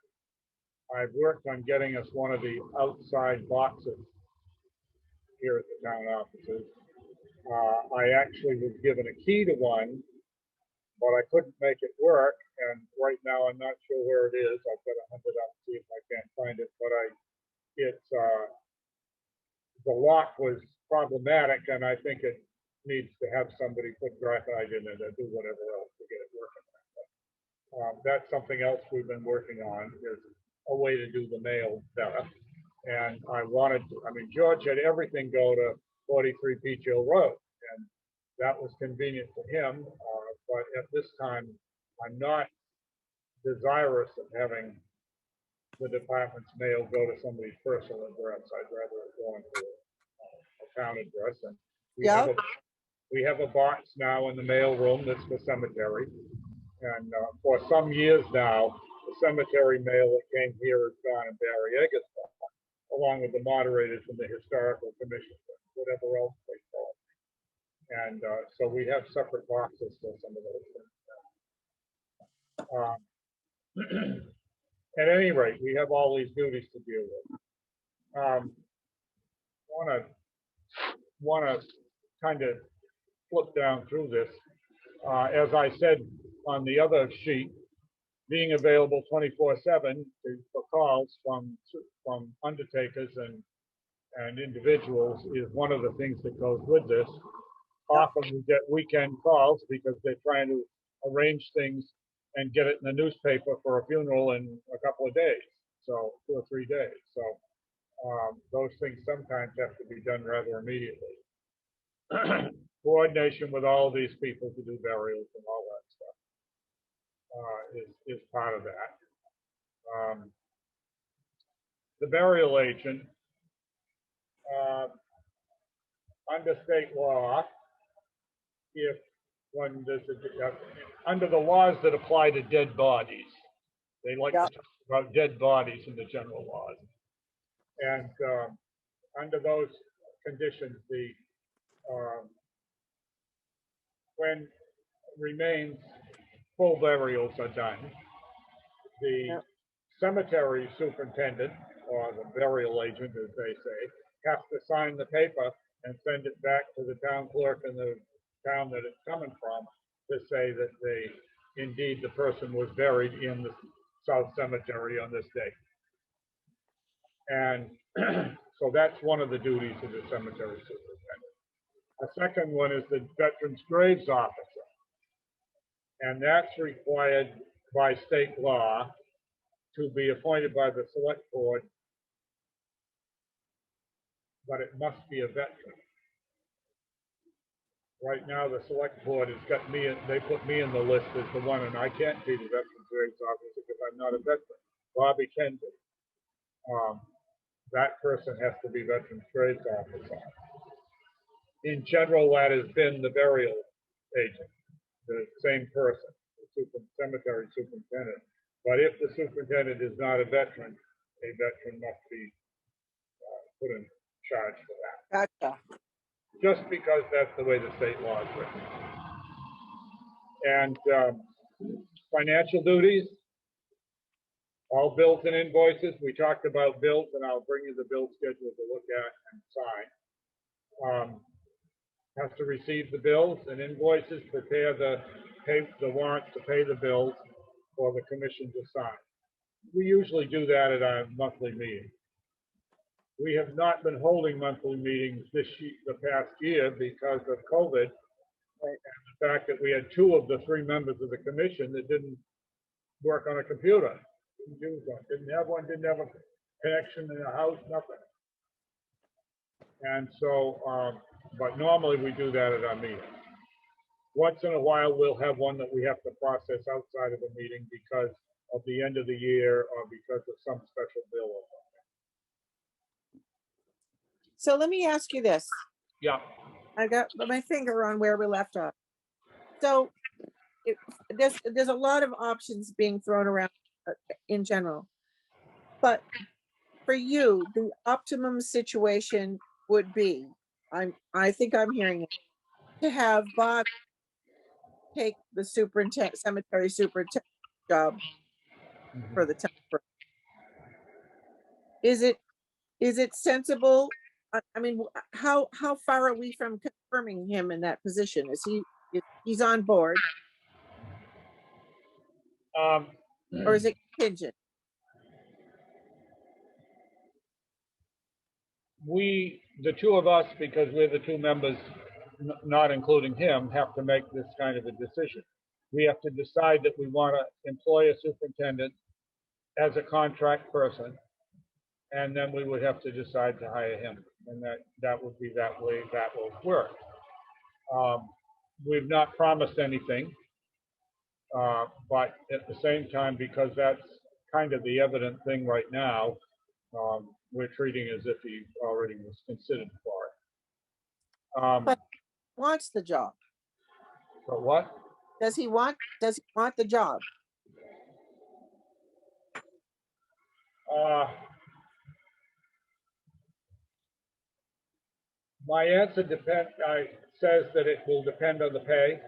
I've worked on getting us one of the outside boxes here at the town offices. I actually was given a key to one, but I couldn't make it work, and right now I'm not sure where it is. I've got to hunt it up and see if I can't find it, but the lock was problematic, and I think it needs to have somebody put graphite in it and do whatever else to get it working. That's something else we've been working on, is a way to do the mail better. And George had everything go to 43 Peach Hill Road, and that was convenient for him. But at this time, I'm not desirous of having the department's mail go to somebody's personal address. I'd rather it go into a town address. And we have a box now in the mail room that's for cemetery. And for some years now, the cemetery mail that came here has gone in Barry Eggers, along with the moderators from the historical commission, whatever else they call it. And so we have separate boxes for some of those things. At any rate, we have all these duties to deal with. Want to kind of flip down through this. As I said on the other sheet, being available 24/7 for calls from undertakers and individuals is one of the things that goes with this. Often we get weekend calls because they're trying to arrange things and get it in the newspaper for a funeral in a couple of days, so 2 or 3 days. So those things sometimes have to be done rather immediately. Coordination with all of these people to do burials and all that stuff is part of that. The burial agent, under state law, if when there's under the laws that apply to dead bodies, they like to talk about dead bodies in the general laws. And under those conditions, when remains full burials are done, the cemetery superintendent, or the burial agent, as they say, has to sign the paper and send it back to the town clerk in the town that it's coming from to say that indeed the person was buried in the South Cemetery on this day. And so that's one of the duties of the cemetery superintendent. A second one is the Veterans Graves Officer. And that's required by state law to be appointed by the select board, but it must be a veteran. Right now, the select board has got me, they put me in the list as the one, and I can't be the Veterans Graves Officer because I'm not a veteran. Bobby can be. That person has to be Veterans Graves Officer. In general, that has been the burial agent, the same person, the cemetery superintendent. But if the superintendent is not a veteran must be put in charge for that. Gotcha. Just because that's the way the state law is written. And financial duties, all bills and invoices. We talked about bills, and I'll bring you the bill schedule to look at and sign. Has to receive the bills and invoices, prepare the warrant to pay the bills for the commission to sign. We usually do that at our monthly meeting. We have not been holding monthly meetings the past year because of COVID, and the fact that we had 2 of the 3 members of the commission that didn't work on a computer, didn't use one, didn't have a connection in the house, nothing. And so, but normally we do that at our meeting. Once in a while, we'll have one that we have to process outside of the meeting because of the end of the year or because of some special bill or something. So let me ask you this. Yeah. I got my finger on where we left off. So there's a lot of options being thrown around in general. But for you, the optimum situation would be, I think I'm hearing it, to have Bob take the cemetery superintendent job for the town. Is it sensible? I mean, how far are we from confirming him in that position? He's on board, or is it contingent? The 2 of us, because we're the 2 members, not including him, have to make this kind of a decision. We have to decide that we want to employ a superintendent as a contract person, and then we would have to decide to hire him, and that would be that way that will work. We've not promised anything, but at the same time, because that's kind of the evident thing right now, we're treating as if he already was considered for it. But he wants the job. But what? Does he want the job? My answer says that it will depend on the pay.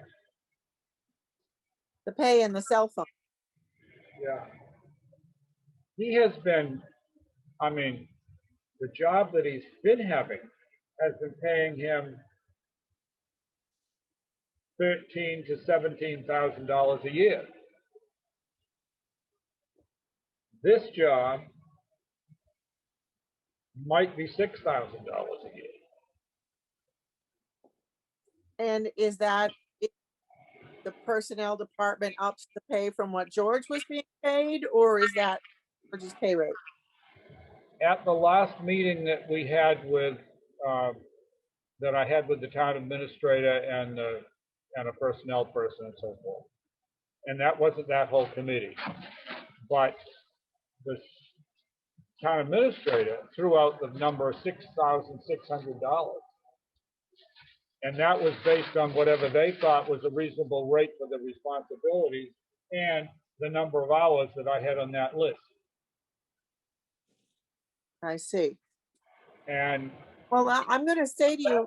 The pay and the cell phone. Yeah. He has been, I mean, the job that he's been having has been paying him $13,000 to $17,000 a year. This job might be $6,000 a year. And is that if the personnel department ups the pay from what George was being paid, or is that George's pay rate? At the last meeting that we had with, that I had with the town administrator and a personnel person and so forth, and that wasn't that whole committee, but the town administrator threw out the number of $6,600. And that was based on whatever they thought was a reasonable rate for the responsibilities and the number of hours that I had on that list. I see. And Well, I'm going to say to you,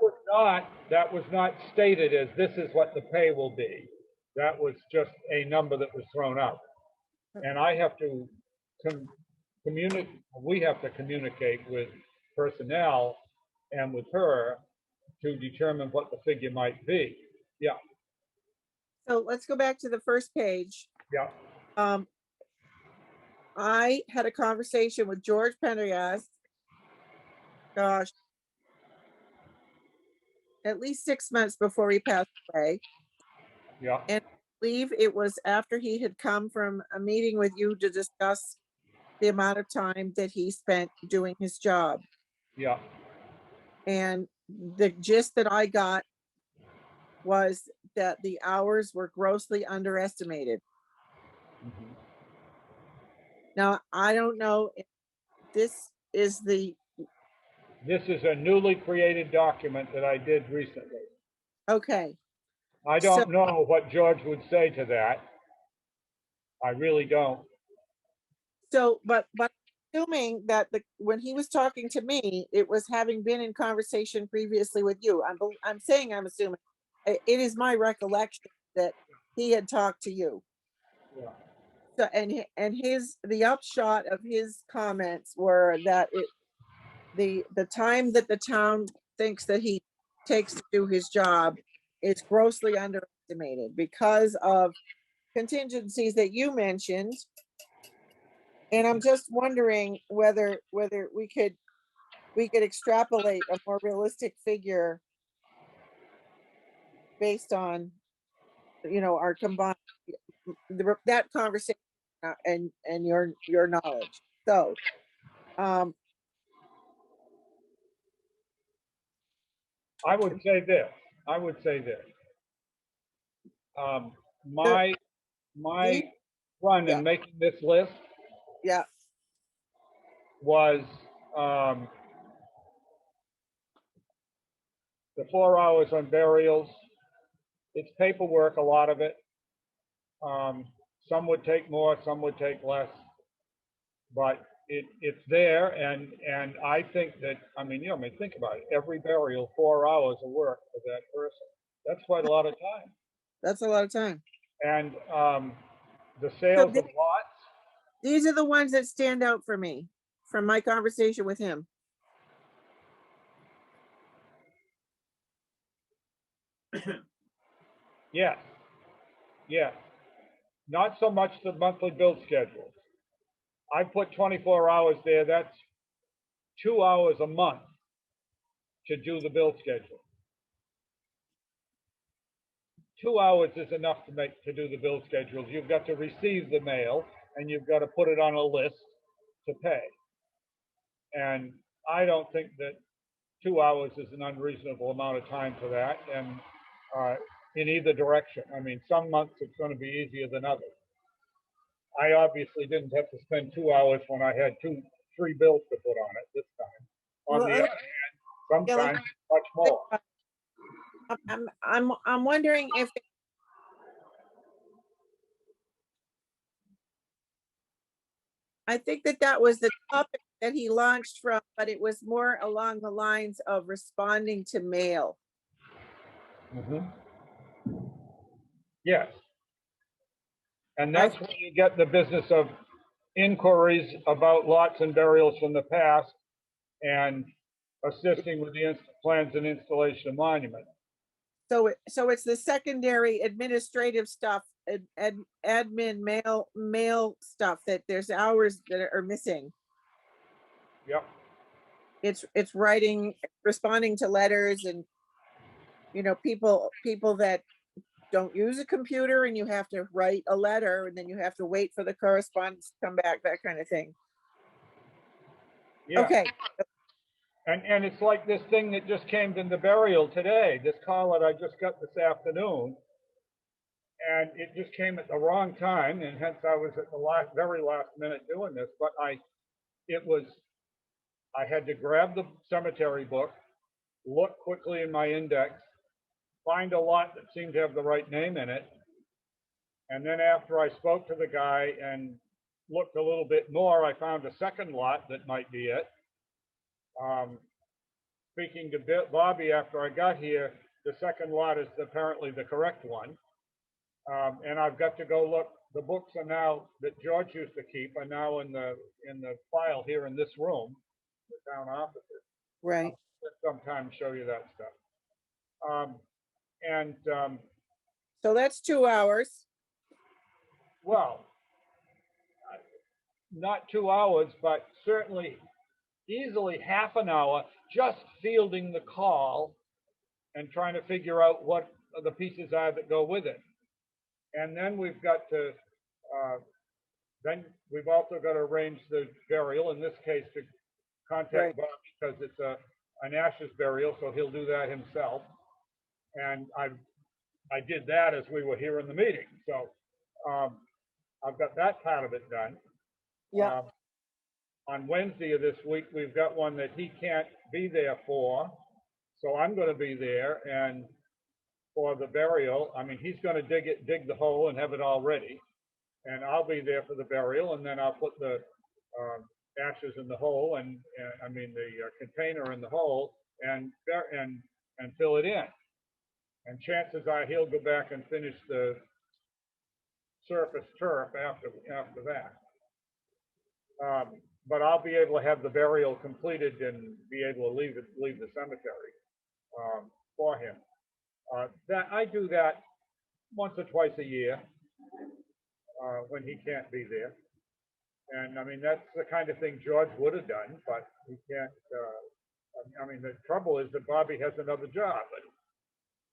that was not stated as this is what the pay will be. That was just a number that was thrown out. And I have to communicate, we have to communicate with personnel and with her to determine what the figure might be. Yeah, so let's go back to the first page. yeah, I had a conversation with George Pendergast. Gosh, at least 6 months before he passed away. yeah, And I believe it was after he had come from a meeting with you to discuss the amount of time that he spent doing his job. yeah. And the gist that I got was that the hours were grossly underestimated. Mhm. Now, I don't know if this is This is a newly created document that I did recently. okay. I don't know what George would say to that. I really don't. So, but assuming that when he was talking to me, it was having been in conversation previously with you. I'm saying I'm assuming. It is my recollection that he had talked to you. Yeah. So, and the upshot of his comments were that the time that the town thinks that he takes to do his job is grossly underestimated because of contingencies that you mentioned. And I'm just wondering whether we could extrapolate a more realistic figure based on, our combined, that conversation and your knowledge. So, I would say this. My run Yeah. in making this list yeah, was the 4 hours on burials. It's paperwork, a lot of it. Some would take more, some would take less, but it's there, and I think that, think about it. Every burial, 4 hours of work for that person. That's quite a lot of time. that's a lot of time. And the sales of lots. These are the ones that stand out for me from my conversation with him. Yes. Yes. Not so much the monthly bill schedules. I put 24 hours there. That's 2 hours a month to do the bill schedule. 2 hours is enough to do the bill schedules. You've got to receive the mail and you've got to put it on a list to pay. And I don't think that 2 hours is an unreasonable amount of time for that. And in either direction. Some months it's going to be easier than others. I obviously didn't have to spend 2 hours when I had 3 bills to put on it this time. On the other hand, sometimes much more. I'm wondering if I think that was the topic that he launched from, but it was more along the lines of responding to mail. Mm-hmm. Yes. And that's when you get the business of inquiries about lots and burials from the past and assisting with the plans and installation of monuments. So it's the secondary administrative stuff, admin mail stuff that there's hours that are missing. Yep. It's writing, responding to letters and, people that don't use a computer and you have to write a letter and then you have to wait for the correspondence to come back, that kind of thing. Yeah. Okay, And it's like this thing that just came in the burial today, this call that I just got this afternoon. And it just came at the wrong time, and hence I was at the very last minute doing this, but I had to grab the cemetery book, look quickly in my index, find a lot that seemed to have the right name in it. And then after I spoke to the guy and looked a little bit more, I found a second lot that might be it. Speaking to Bobby after I got here, the second lot is apparently the correct one. And I've got to go look. The books are now that George used to keep are now in the file here in this room, the town offices. right. Sometimes show you that stuff. So that's 2 hours. Well, not 2 hours, but certainly easily half an hour just fielding the call and trying to figure out what the pieces are that go with it. And then we've got to, then we've also got to arrange the burial, in this case to contact Right. Bob because it's an ashes burial, so he'll do that himself. And I did that as we were here in the meeting. So I've got that part of it done. Yeah. On Wednesday of this week, we've got one that he can't be there for. So I'm going to be there and for the burial. I mean, he's going to dig the hole and have it all ready. And I'll be there for the burial, and then I'll put the ashes in the hole and I mean the container in the hole and fill it in. And chances are he'll go back and finish the surface turf after that. But I'll be able to have the burial completed and be able to leave the cemetery for him. That I do that once or twice a year when he can't be there. And I mean, that's the kind of thing George would have done, but he can't. I mean, the trouble is that Bobby has another job at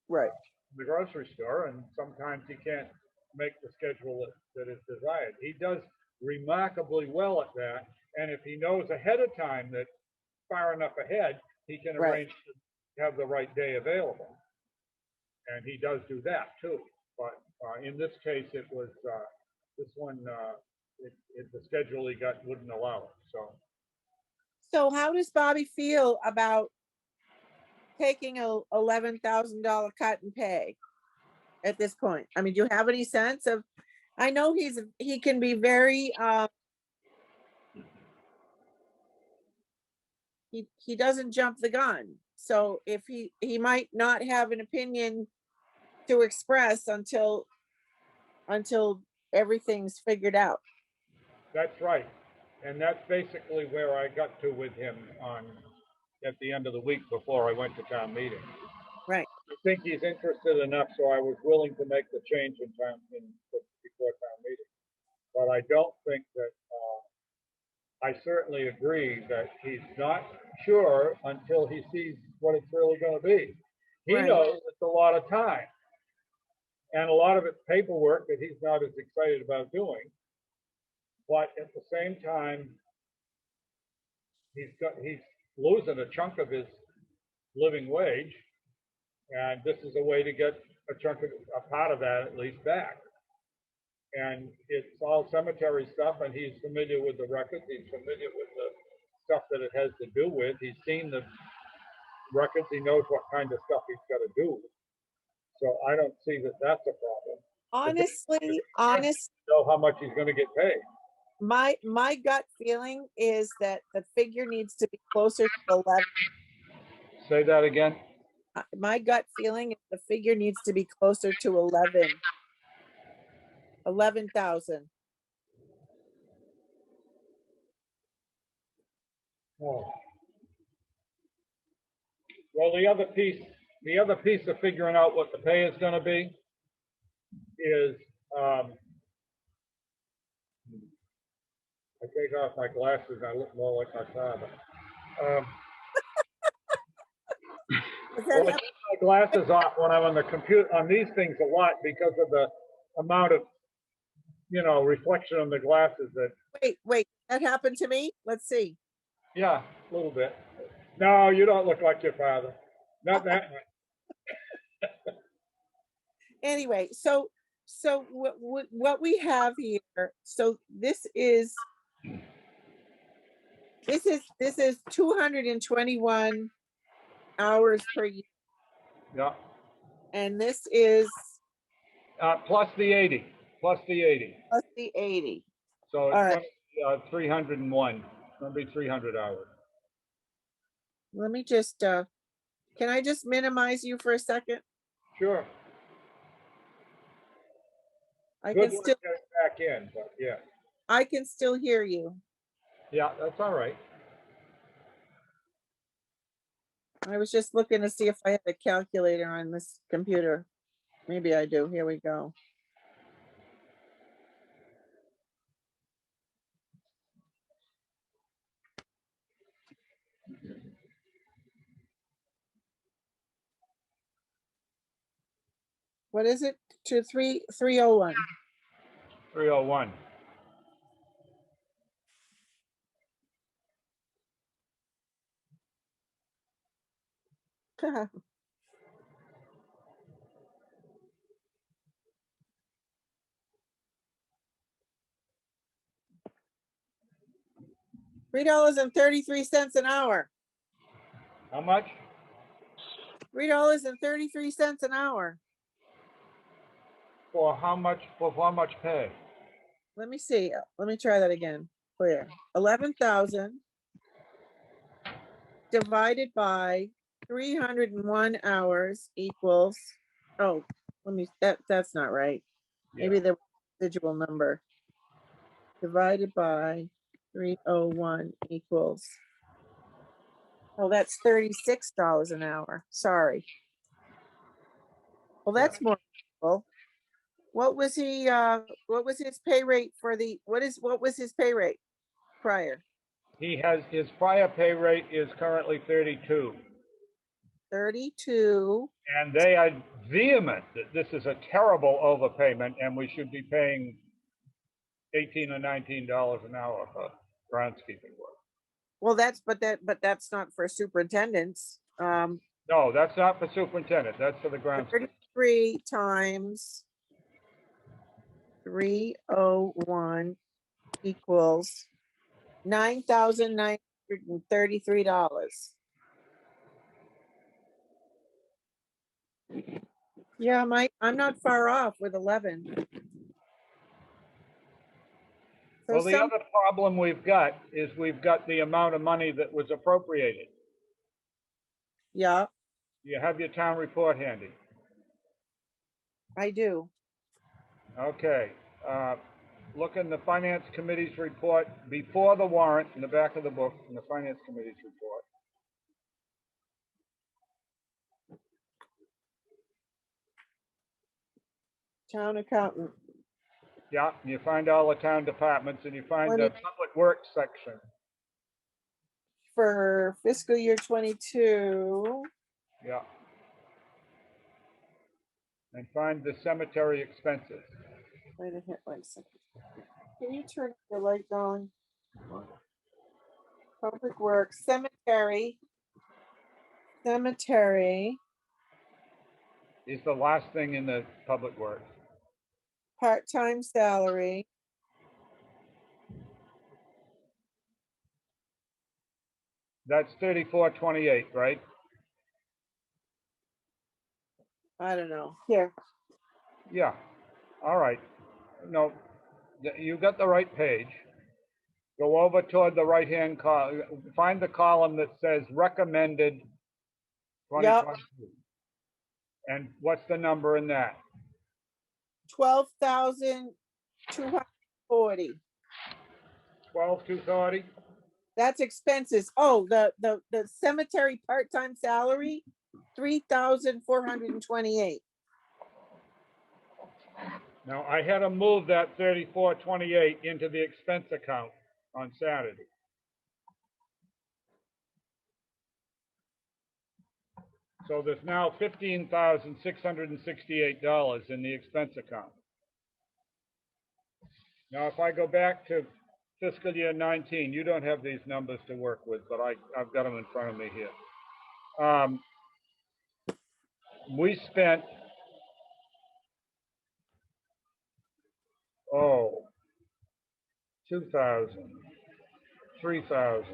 Right. the grocery store, and sometimes he can't make the schedule that is desired. He does remarkably well at that, and if he knows ahead of time that far enough ahead, he can Right. arrange to have the right day available. And he does do that too. But in this case, it was this one. The schedule he got wouldn't allow it. So how does Bobby feel about taking a $11,000 cut in pay at this point? I mean, do you have any sense of, I know he can be very, he doesn't jump the gun. So if he might not have an opinion to express until everything's figured out. That's right. And that's basically where I got to with him at the end of the week before I went to town meeting. Right. I think he's interested enough, so I was willing to make the change before town meeting. But I don't think that, I certainly agree that he's not sure until he sees what it's really going to be. He Right. knows it's a lot of time. And a lot of it's paperwork that he's not as excited about doing. But at the same time, he's losing a chunk of his living wage, and this is a way to get a part of that at least back. And it's all cemetery stuff, and he's familiar with the records. He's familiar with the stuff that it has to do with. He's seen the records. He knows what kind of stuff he's got to do. So I don't see that that's a problem. Honestly, Know how much he's going to get paid. my gut feeling is that the figure needs to be closer to 11. Say that again. My gut feeling is the figure needs to be closer to 11,000. Oh. Well, the other piece the other piece of figuring out what the pay is gonna be is, I take off my glasses, I look more like my father. Does Well, that I happen? take my glasses off when I'm on the computer, on these things a lot because of the amount of, reflection on the glasses that, Wait, that happened to me? Let's see. yeah, a little bit. No, you don't look like your father. Not that much. Anyway, so what we have here, so this is 221 hours per year, Yeah, and this is plus the 80, plus the 80. plus the 80. So All it's right. gonna be 301. It's gonna be 300 hours. Let me just, can I just minimize you for a second? Sure. I Good can work still, getting back in, but yeah. I can still hear you. Yeah, that's all right. I was just looking to see if I had a calculator on this computer. Maybe I do. Here we go. What is it? 301. 301. $3.33 an hour. How much? $3.33 an hour. For how much? For how much pay? Let me see. Let me try that again. Clear. 11,000 divided by 301 hours equals, oh, that's not right. Maybe Yeah. the residual number divided by 301 equals, oh, that's $36 an hour. Sorry. Well, that's more equal. What was what was his pay rate for what was his pay rate prior? He has, his prior pay rate is currently 32. 32. And they are vehement that this is a terrible overpayment and we should be paying $18 or $19 an hour for groundskeeping work. Well, but that's not for superintendents. No, that's not for superintendent. That's for the groundskeeper. 33 times 301 equals $9,933. Yeah, I'm not far off with 11. So Well, the other problem we've got is we've got the amount of money that was appropriated. Yeah, You have your town report handy. I do. Okay. Look in the finance committee's report before the warrant in the back of the book in the finance committee's report. Town accountant Yeah, you find all the town departments and you find the public works section. for fiscal year 22. Yeah. And find the cemetery expenses. Wait a second. Can you turn the light on? Public works, cemetery. Is the last thing in the public works. Part-time salary. That's 3428, right? I don't know. Here. Yeah. All right. No, you got the right page. Go over toward the right-hand column. Find the column that says recommended 2022. And what's the number in that? 12,240. 12,230? That's expenses. Oh, the cemetery part-time salary 3,428. Now, I had to move that 3428 into the expense account on Saturday. So there's now $15,668 in the expense account. Now, if I go back to fiscal year 19, you don't have these numbers to work with, but I've got them in front of me here. We spent, 2,000, 3,000.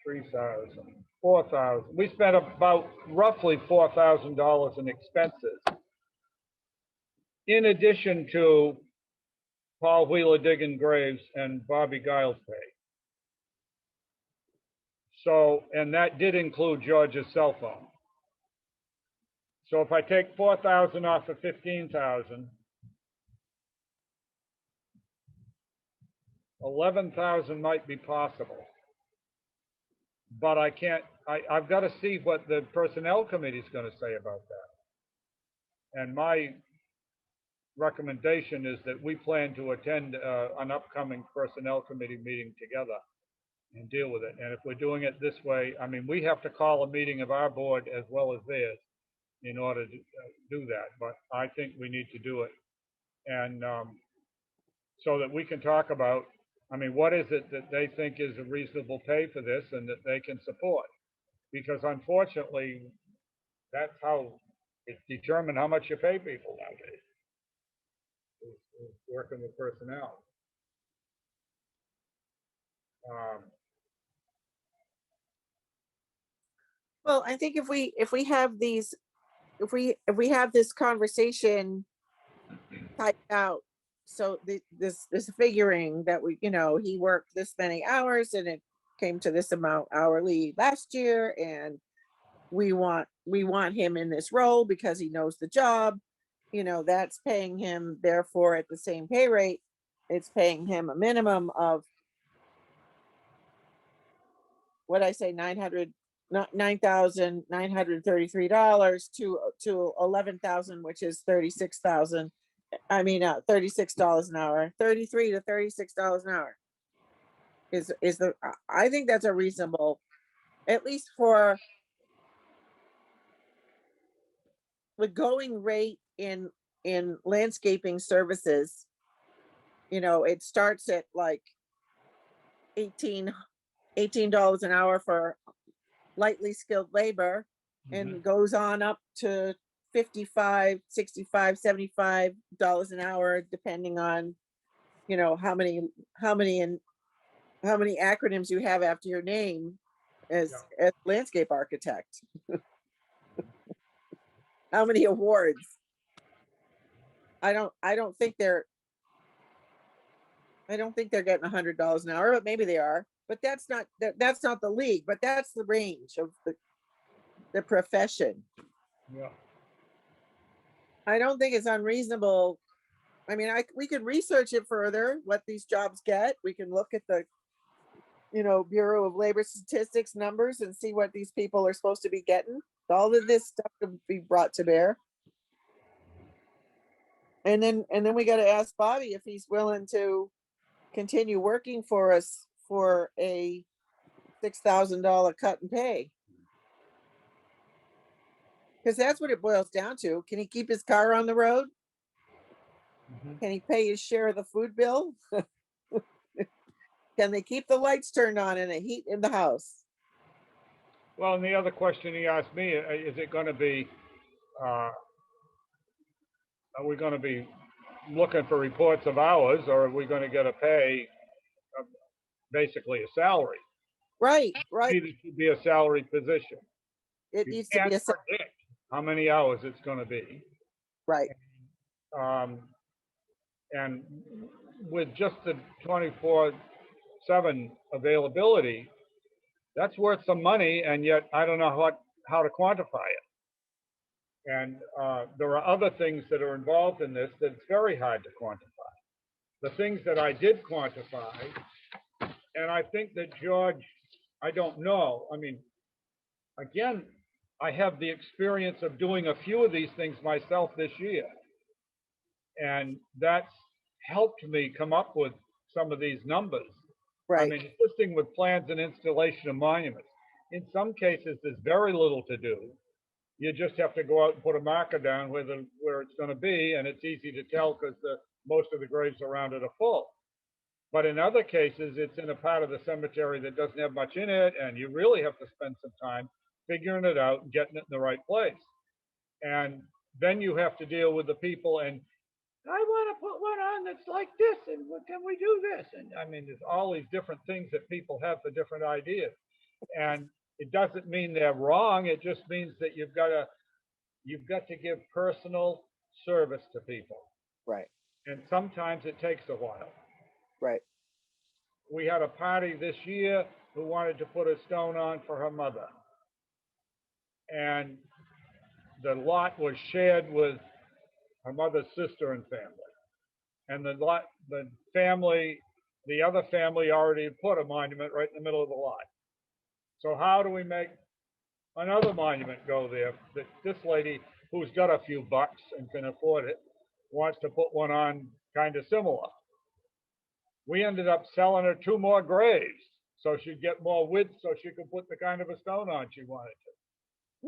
3,000, 4,000. We spent about roughly $4,000 in expenses, in addition to Paul Wheeler digging graves and Bobby Giles' pay. So, and that did include George's cell phone. So if I take 4,000 off of 15,000, 11,000 might be possible. But I can't, I've got to see what the personnel committee is going to say about that. And my recommendation is that we plan to attend an upcoming personnel committee meeting together and deal with it. And if we're doing it this way, I mean, we have to call a meeting of our board as well as theirs in order to do that. But I think we need to do it. And so that we can talk about, I mean, what is it that they think is a reasonable pay for this and that they can support? Because unfortunately, that's how it's determined how much you pay people nowadays, is working with personnel. Well, I think if we have these, if we have this conversation typed out, so this figuring that we, he worked this many hours and it came to this amount hourly last year, and we want him in this role because he knows the job, that's paying him, therefore at the same pay rate, it's paying him a minimum of, what I say, $9,933 to 11,000, which is 36,000. I mean, $36 an hour, $33 to $36 an hour is the, I think that's a reasonable, at least for the going rate in landscaping services. It starts at like $18 an hour for lightly skilled labor, and goes on up to $55, $65, $75 an hour, depending on, how many acronyms you have after your name as landscape architect. How many awards? I don't think they're getting $100 an hour, but maybe they are. But that's not the league, but that's the range of the profession. Yeah. I don't think it's unreasonable. I mean, we could research it further, what these jobs get. We can look at the, Bureau of Labor Statistics numbers and see what these people are supposed to be getting. All of this stuff could be brought to bear. And then we got to ask Bobby if he's willing to continue working for us for a $6,000 cut in pay. Because that's what it boils down to. Can he keep his car on the road? Can he pay his share of the food bill? Can they keep the lights turned on and the heat in the house? Well, and the other question he asked me, is it going to be, are we going to be looking for reports of hours, or are we going to get a pay, basically a salary? Right. It should be a salary position. It needs to be a predict how many hours it's going to be. Right. And with just the 24/7 availability, that's worth some money, and yet I don't know how to quantify it. And there are other things that are involved in this that's very hard to quantify. The things that I did quantify And I think that George, I don't know, I mean, again, I have the experience of doing a few of these things myself this year. And that's helped me come up with some of these numbers. I Right, mean, assisting with plans and installation of monuments. In some cases, there's very little to do. You just have to go out and put a marker down where it's going to be, and it's easy to tell because most of the graves around it are full. But in other cases, it's in a part of the cemetery that doesn't have much in it, and you really have to spend some time figuring it out and getting it in the right place. And then you have to deal with the people, and I want to put one on that's like this, and can we do this? And I mean, there's all these different things that people have for different ideas. And it doesn't mean they're wrong. It just means that you've got to give personal service to people. right, And sometimes it takes a while. right. We had a party this year who wanted to put a stone on for her mother. And the lot was shared with her mother's sister and family. And the other family already put a monument right in the middle of the lot. So how do we make another monument go there? That this lady, who's got a few bucks and can afford it, wants to put one on kind of similar. We ended up selling her 2 more graves so she'd get more width so she could put the kind of a stone on she wanted to.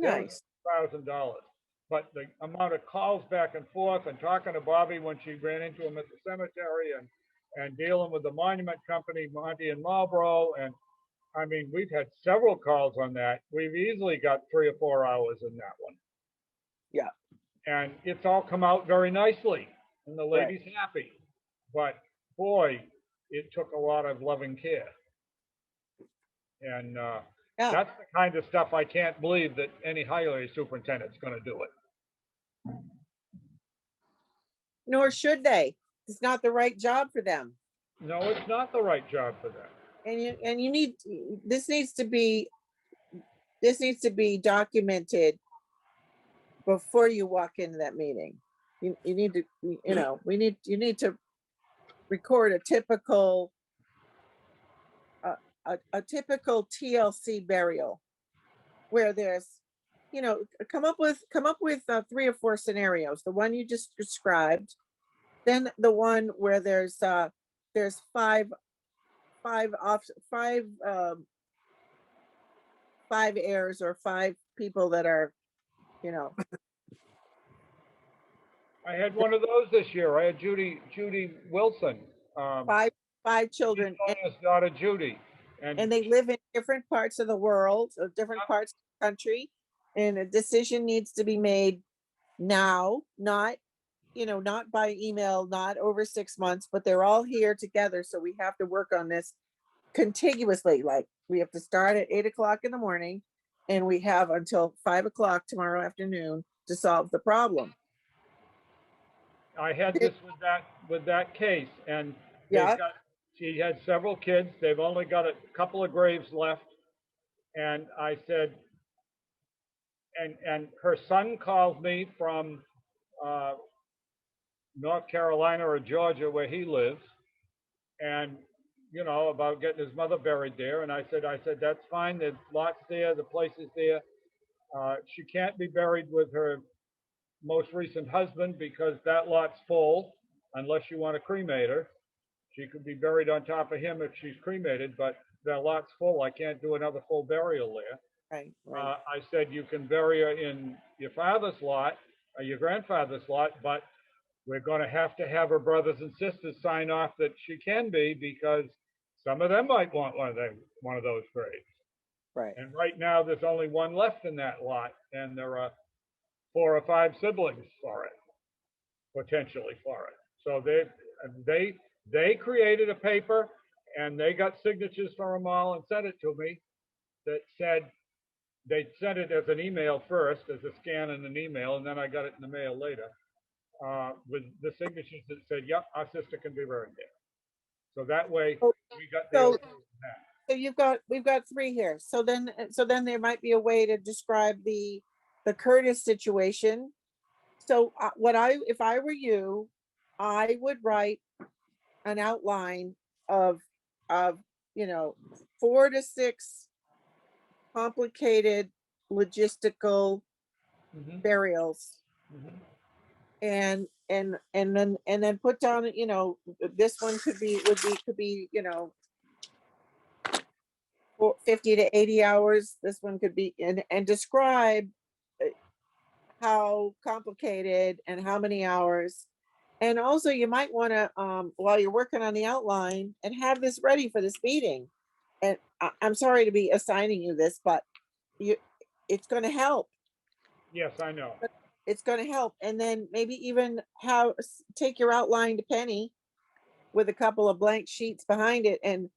Nice. $1,000. But the amount of calls back and forth and talking to Bobby when she ran into him at the cemetery and dealing with the monument company, Monty and Marlboro. And I mean, we've had several calls on that. We've easily got 3 or 4 hours in that one. Yeah. And it's all come out very nicely and the lady's happy. But boy, it took a lot of loving care. And Yeah. that's the kind of stuff I can't believe that any highway superintendent's going to do it. Nor should they. It's not the right job for them. No, it's not the right job for them. And you need, this needs to be documented before you walk into that meeting. You need to, you need to record a typical a typical TLC burial where there's, come up with 3 or 4 scenarios. The one you just described, then the one where there's 5 heirs or 5 people that are, I had one of those this year. I had Judy Wilson. 5 children, His daughter Judy. and they live in different parts of the world, or different parts of the country, and a decision needs to be made now, not by email, not over 6 months, but they're all here together. So we have to work on this contiguously. Like, we have to start at 8 o'clock in the morning and we have until 5 o'clock tomorrow afternoon to solve the problem. I had this with that case, and Yeah. she had several kids. They've only got a couple of graves left. And I said, and her son called me from North Carolina or Georgia, where he lives, and about getting his mother buried there. And I said, that's fine. There's lots there. The place is there. She can't be buried with her most recent husband because that lot's full, unless you want to cremate her. She could be buried on top of him if she's cremated, but that lot's full. I can't do another full burial there. Right. I said, you can bury her in your father's lot or your grandfather's lot, but we're going to have her brothers and sisters sign off that she can be, because some of them might want one of those graves. Right. And right now, there's only one left in that lot, and there are 4 or 5 siblings for it, potentially for it. So they created a paper, and they got signatures from them all and sent it to me that said, they sent it as an email first, as a scan and an email, and then I got it in the mail later, with the signatures that said, yep, our sister can be buried there. So that way we got the So we've got 3 here. So then there might be a way to describe the Curtis situation. So if I were you, I would write an outline of you know, 4 to 6 complicated logistical Mhm, burials. mhm. And then put down, you know, this one could be, you know, 50 to 80 hours. This one could be, and describe uh, how complicated and how many hours. And also you might want to, while you're working on the outline, and have this ready for this meeting. And I'm sorry to be assigning you this, but you, it's going to help. Yes, I know. It's going to help. And then maybe even take your outline to Penny with a couple of blank sheets behind it, and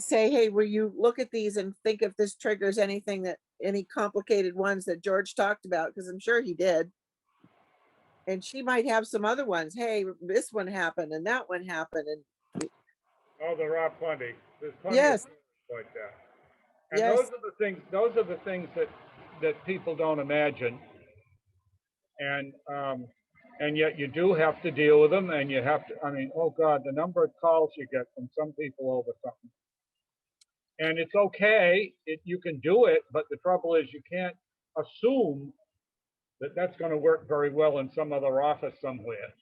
say, hey, will you look at these and think if this triggers anything, that any complicated ones that George talked about, because I'm sure he did. And she might have some other ones. Hey, this one happened and that one happened. And Oh, there are plenty. There's plenty of yes, stories like that. And yes, those are the things that people don't imagine. And yet you do have to deal with them, and you have to, I mean, oh God, the number of calls you get from some people over something. And it's okay, you can do it, but the trouble is you can't assume that that's going to work very well in some other office somewhere.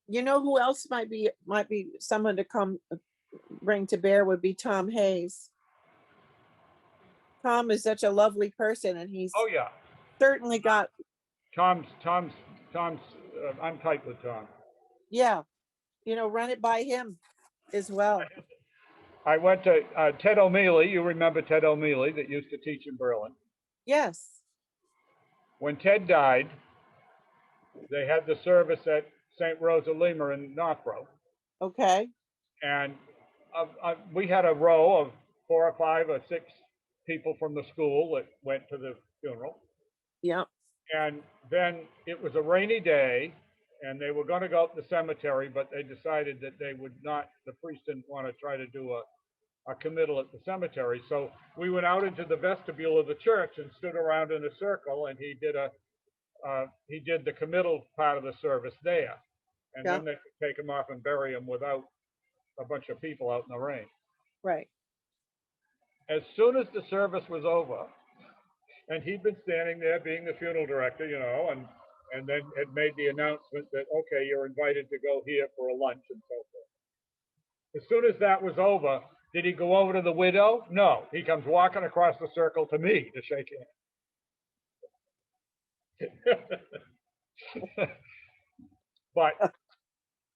you know who else might be someone to come bring to bear would be Tom Hayes. Tom is such a lovely person, and he's Oh yeah, certainly got, Tom's. I'm tight with Tom. yeah, you know, run it by him as well. I went to Ted O'Mealy. You remember Ted O'Mealy that used to teach in Berlin? Yes. When Ted died, they had the service at St. Rosa Lima in Northborough, Okay. and we had a row of 4 or 5 or 6 people from the school that went to the funeral. Yeah. And then it was a rainy day, and they were going to go up to the cemetery, but they decided that they would not. The priest didn't want to try to do a committal at the cemetery, so we went out into the vestibule of the church and stood around in a circle, and he did the committal part of the service there, and Yeah. then they could take him off and bury him without a bunch of people out in the rain. Right. As soon as the service was over, and he'd been standing there being the funeral director, you know, and then had made the announcement that, okay, you're invited to go here for a lunch and so forth. As soon as that was over, did he go over to the widow? No, he comes walking across the circle to me to shake hands. But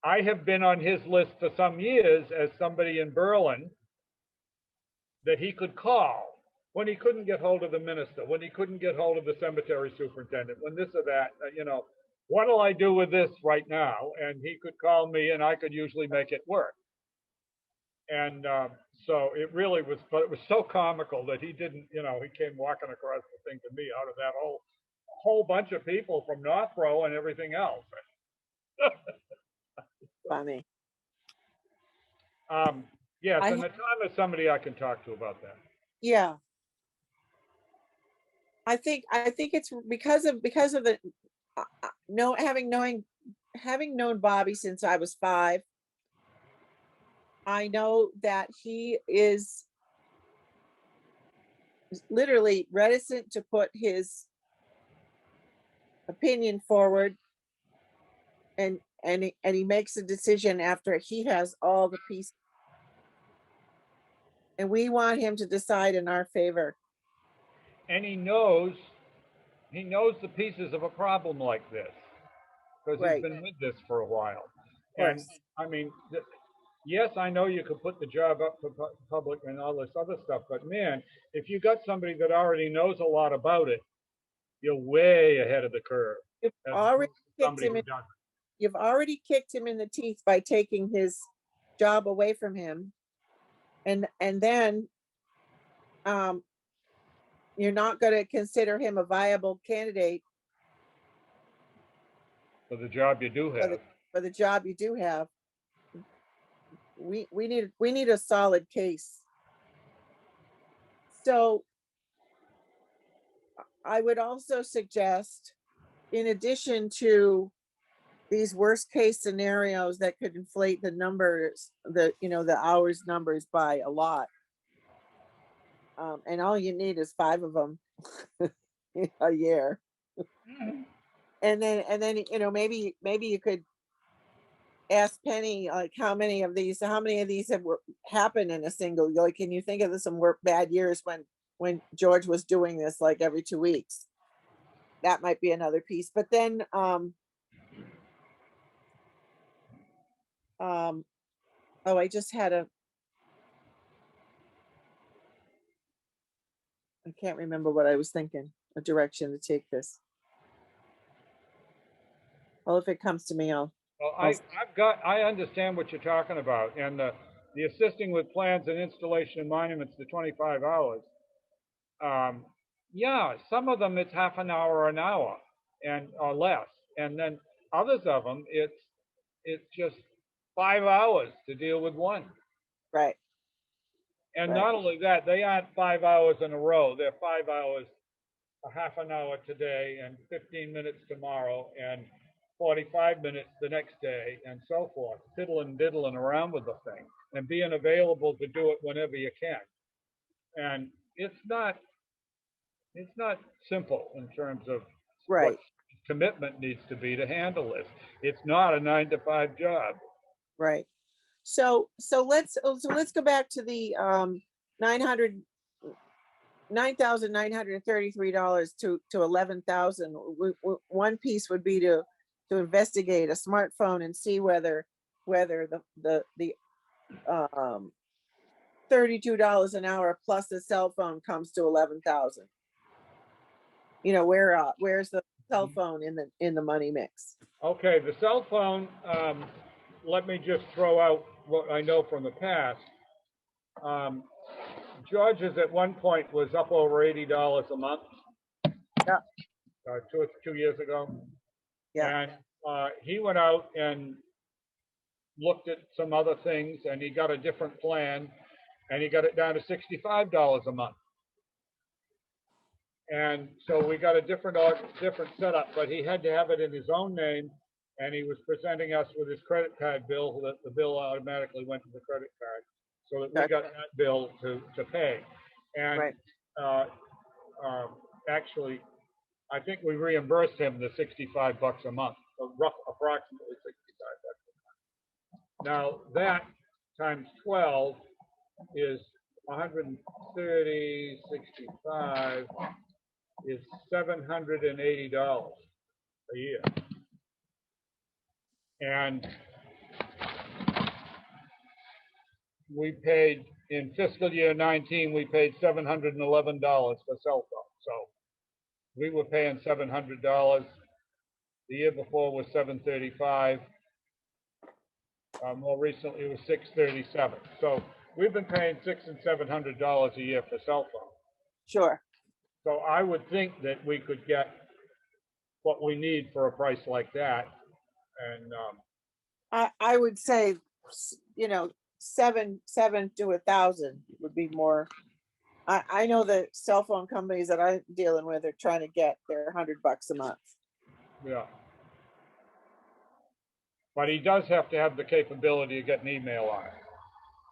I have been on his list for some years as somebody in Berlin that he could call when he couldn't get hold of the minister, when he couldn't get hold of the cemetery superintendent, when this or that, you know, what'll I do with this right now? And he could call me, and I could usually make it work. And so it really was, but it was so comical that he didn't, you know, he came walking across the thing to me out of that whole bunch of people from Northborough and everything else. Funny. Yes, I and the time is somebody I can talk to about that. Yeah. I think it's because of the no having known Bobby since I was 5. I know that he is literally reticent to put his opinion forward, and he makes a decision after he has all the pieces, and we want him to decide in our favor. And he knows the pieces of a problem like this because he's Right. been with this for a while. Of And course. I mean, yes, I know you could put the job up for public and all this other stuff, but man, if you got somebody that already knows a lot about it, you're way ahead of the curve. You've As already opposed to kicked somebody him who in, doesn't. you've already kicked him in the teeth by taking his job away from him. And then you're not going to consider him a viable candidate For the job you do have. for the job you do have. We need a solid case. So I would also suggest, in addition to these worst case scenarios that could inflate the numbers, the hours numbers by a lot, And all you need is 5 of them a year. And then, you know, maybe you could ask Penny, like, how many of these have happened in a single, like, can you think of some bad years when George was doing this like every 2 weeks? That might be another piece. But then, oh, I just had I can't remember what I was thinking, a direction to take this. Well, if it comes to me, Well, I'll- I understand what you're talking about, and the assisting with plans and installation of monuments to 25 hours. Yeah, some of them it's half an hour or an hour or less, and then others of them it's just 5 hours to deal with one. right, And Right. not only that, they aren't 5 hours in a row. They're 5 hours, a half an hour today, and 15 minutes tomorrow, and 45 minutes the next day, and so forth, fiddling diddling around with the thing, and being available to do it whenever you can. And it's not simple in terms of right. what commitment needs to be to handle this. It's not a 9 to 5 job. Right. So let's go back to the $9,933 to 11,000. One piece would be to investigate a smartphone and see whether the $32 an hour plus the cell phone comes to 11,000. You know, where's the cell phone in the money mix? Okay, the cell phone, let me just throw out what I know from the past. George's at one point was up over $80 a month. Yeah. 2 years ago. Yeah. And he went out and looked at some other things, and he got a different plan, and he got it down to $65 a month. And so we got a different setup, but he had to have it in his own name, and he was presenting us with his credit card bill, that the bill automatically went to the credit card, so that we got that bill to pay. And Right. Actually, I think we reimbursed him the $65 a month, approximately $65 a month. Now that times 12 is 130, 65 is $780 a year. And we paid, in fiscal year 19, we paid $711 for cell phone. So we were paying $700. The year before was $735. More recently, it was $637. So we've been paying $600 and $700 a year for cell phone. Sure. So I would think that we could get what we need for a price like that. And I would say, you know, 7 to 1,000 would be more. I know the cell phone companies that I'm dealing with are trying to get their $100 a month. yeah. But he does have to have the capability of getting email on it.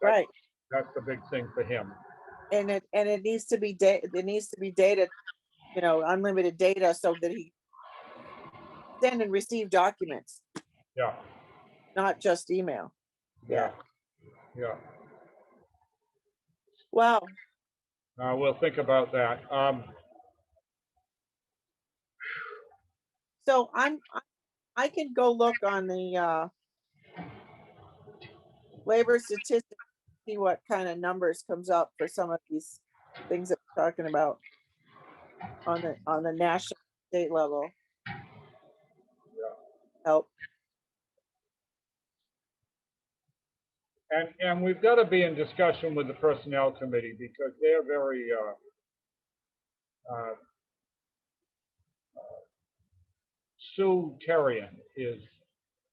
Right. That's the big thing for him. And it needs to be data, you know, unlimited data, so that he send and receive documents, Yeah. not just email. Yeah. Yeah. Wow. We'll think about that. So I can go look on the labor statistics, see what kind of numbers comes up for some of these things that we're talking about on the national, state level. Help. And we've got to be in discussion with the personnel committee, because they're very Sue Terrian is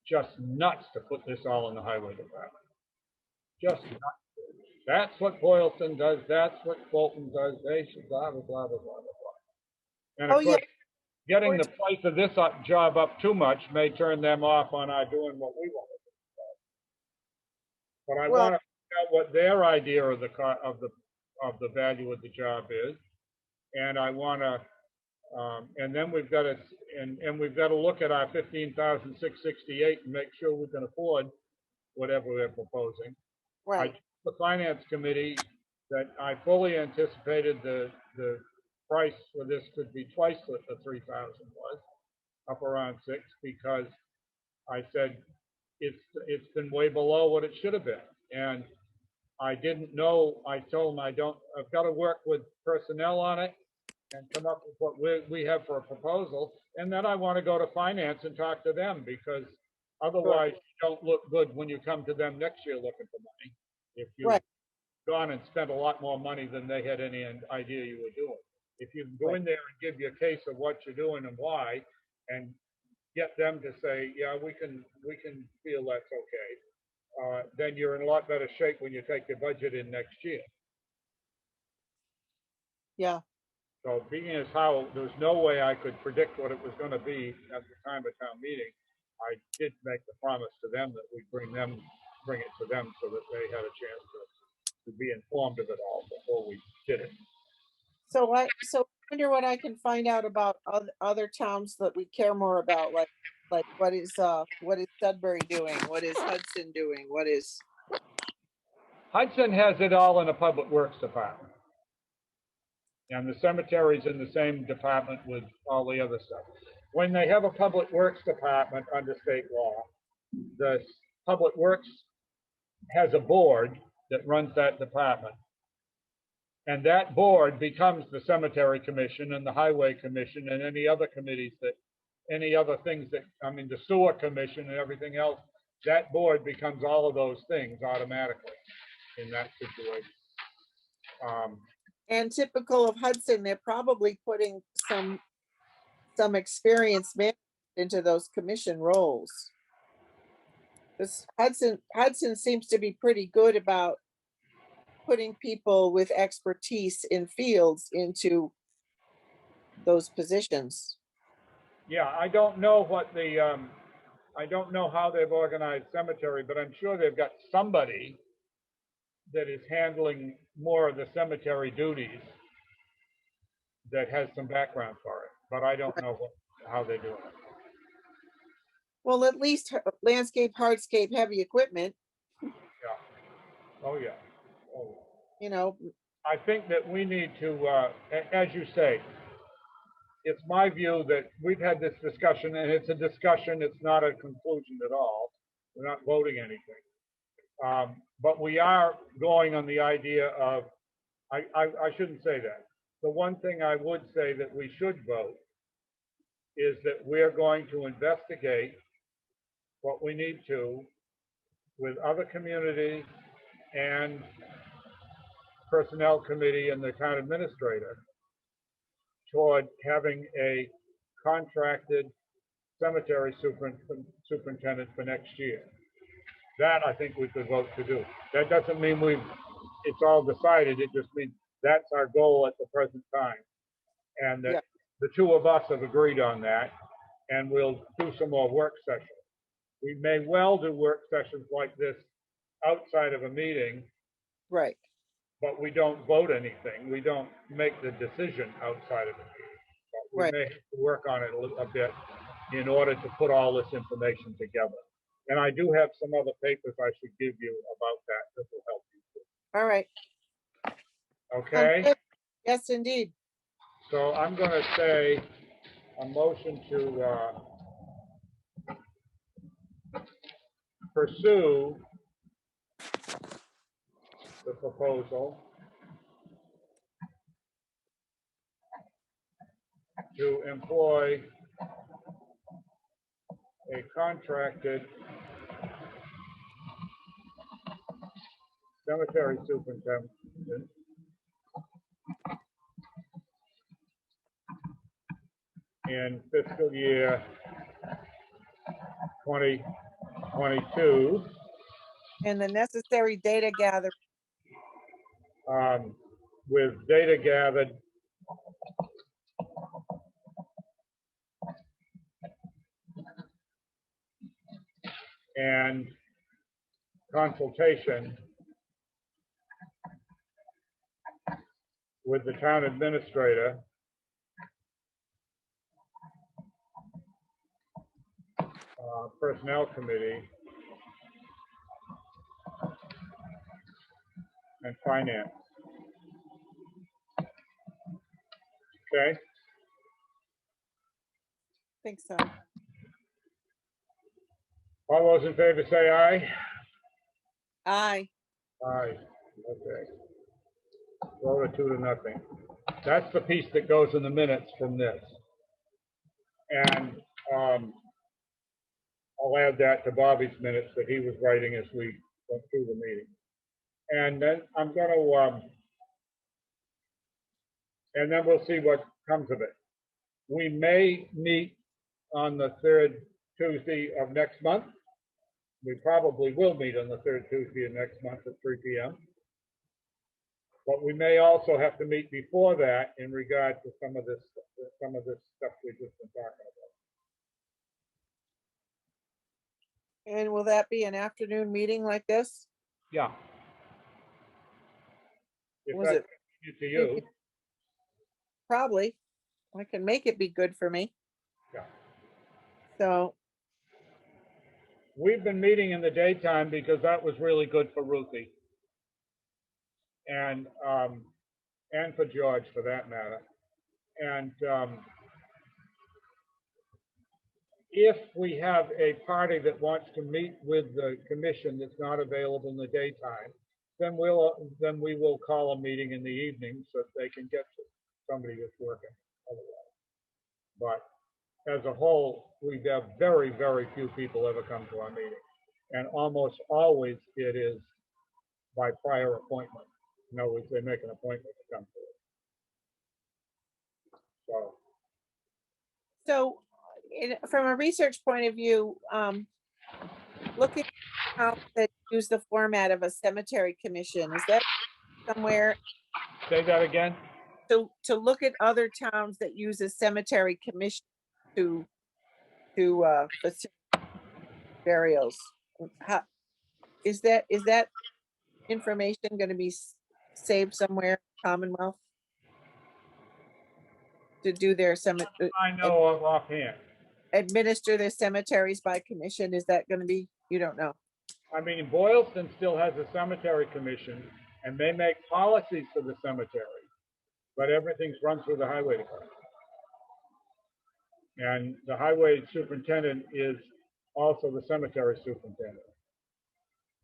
just nuts to put this all in the highway department. Just nuts. That's what Boylston does. That's what Bolton does. They should blah, blah, blah, blah, blah, blah. And of course, getting the price of this job up too much may turn them off on our doing what we want to do. But I want to find out what their idea of the of the value of the job is. And I want to, and then we've got to, and we've got to look at our 15,668 and make sure we can afford whatever we're proposing. I Right, told the finance committee that I fully anticipated the price for this could be twice what the 3,000 was, up around 6, because I said it's been way below what it should have been. And I didn't know, I told them I've got to work with personnel on it and come up with what we have for a proposal. And then I want to go to finance and talk to them, because otherwise you don't look good when you come to them next year looking for money. If you've right, gone and spent a lot more money than they had any idea you were doing. If you can go in there and give you a case of what you're doing and why, and get them to say, yeah, we can feel that's okay, then you're in a lot better shape when you take your budget in next year. yeah, So being as how there's no way I could predict what it was going to be at the time of town meeting, I did make the promise to them that we'd bring it to them so that they had a chance to be informed of it all before we did it. so I wonder what I can find out about other towns that we care more about, like what is Sudbury doing? What is Hudson doing? What is, Hudson has it all in the Public Works Department. And the cemetery's in the same department with all the other stuff. When they have a Public Works Department under state law, the Public Works has a board that runs that department. And that board becomes the Cemetery Commission and the Highway Commission and any other committees any other things that, I mean, the Sewer Commission and everything else. That board becomes all of those things automatically in that situation. and typical of Hudson, they're probably putting some experienced men into those commission roles. This Hudson seems to be pretty good about putting people with expertise in fields into those positions. Yeah, I don't know what I don't know how they've organized cemetery, but I'm sure they've got somebody that is handling more of the cemetery duties that has some background for it, but I don't know how they're doing it. Well, at least landscape, hardscape, heavy equipment, Yeah. Oh, yeah. Oh, you know, I think that we need to, as you say, it's my view that we've had this discussion, and it's a discussion, it's not a conclusion at all. We're not voting anything. But we are going on the idea of, I shouldn't say that. The one thing I would say that we should vote is that we're going to investigate what we need to with other communities and personnel committee and the town administrator toward having a contracted cemetery superintendent for next year. That I think we could vote to do. That doesn't mean it's all decided. It just means that's our goal at the present time. And that the two of us have agreed on that, and we'll do some more work sessions. We may well do work sessions like this outside of a meeting, right. but we don't vote anything. We don't make the decision outside of the meeting. But we Right. may have to work on it a bit in order to put all this information together. And I do have some other papers I should give you about that will help you. All right. Okay? Good. Yes, indeed. So I'm going to say a motion to pursue the proposal to employ a contracted cemetery superintendent in fiscal year 2022 And the necessary data gather, with data gathered and consultation with the town administrator, personnel committee, and finance. Okay, I think so. all those in favor say aye. Aye. Aye, okay. Roll it 2-0. That's the piece that goes in the minutes from this. And I'll add that to Bobby's minutes that he was writing as we went through the meeting. And then I'm gonna, and then we'll see what comes of it. We may meet on the third Tuesday of next month. We probably will meet on the third Tuesday of next month at 3 p.m. But we may also have to meet before that in regard to some of this stuff we've just been talking about. And will that be an afternoon meeting like this? Yeah. If Was that's it- convenient to you, Probably. I can make it be good for me. yeah. So, We've been meeting in the daytime because that was really good for Ruthie. And for George for that matter. And if we have a party that wants to meet with the commission that's not available in the daytime, then we will call a meeting in the evening so that they can get to somebody that's working otherwise. But as a whole, we have very, very few people ever come to our meeting. And almost always it is by prior appointment. In other words, they make an appointment to come to it. So, from a research point of view, looking at how that use the format of a cemetery commission, is that somewhere say that again? to look at other towns that use a cemetery commission to facilitate burials? How is that information going to be saved somewhere in the Commonwealth to do their I know of offhand. administer their cemeteries by commission? Is that going to be, you don't know? I mean, Boylston still has a cemetery commission and they make policies for the cemetery, but everything's run through the highway department. And the highway superintendent is also the cemetery superintendent.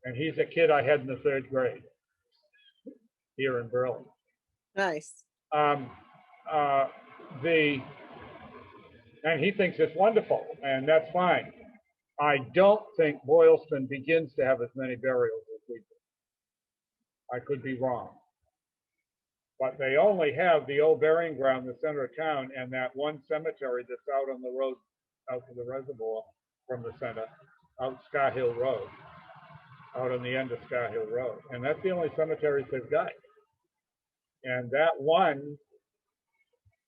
And he's a kid I had in the 3rd grade here in Berlin. Nice. And he thinks it's wonderful, and that's fine. I don't think Boylston begins to have as many burials as we do. I could be wrong. But they only have the old burying ground in the center of town and that one cemetery that's out on the road, out to the reservoir from the center, out Scar Hill Road, out on the end of Scar Hill Road. And that's the only cemeteries they've got. And that one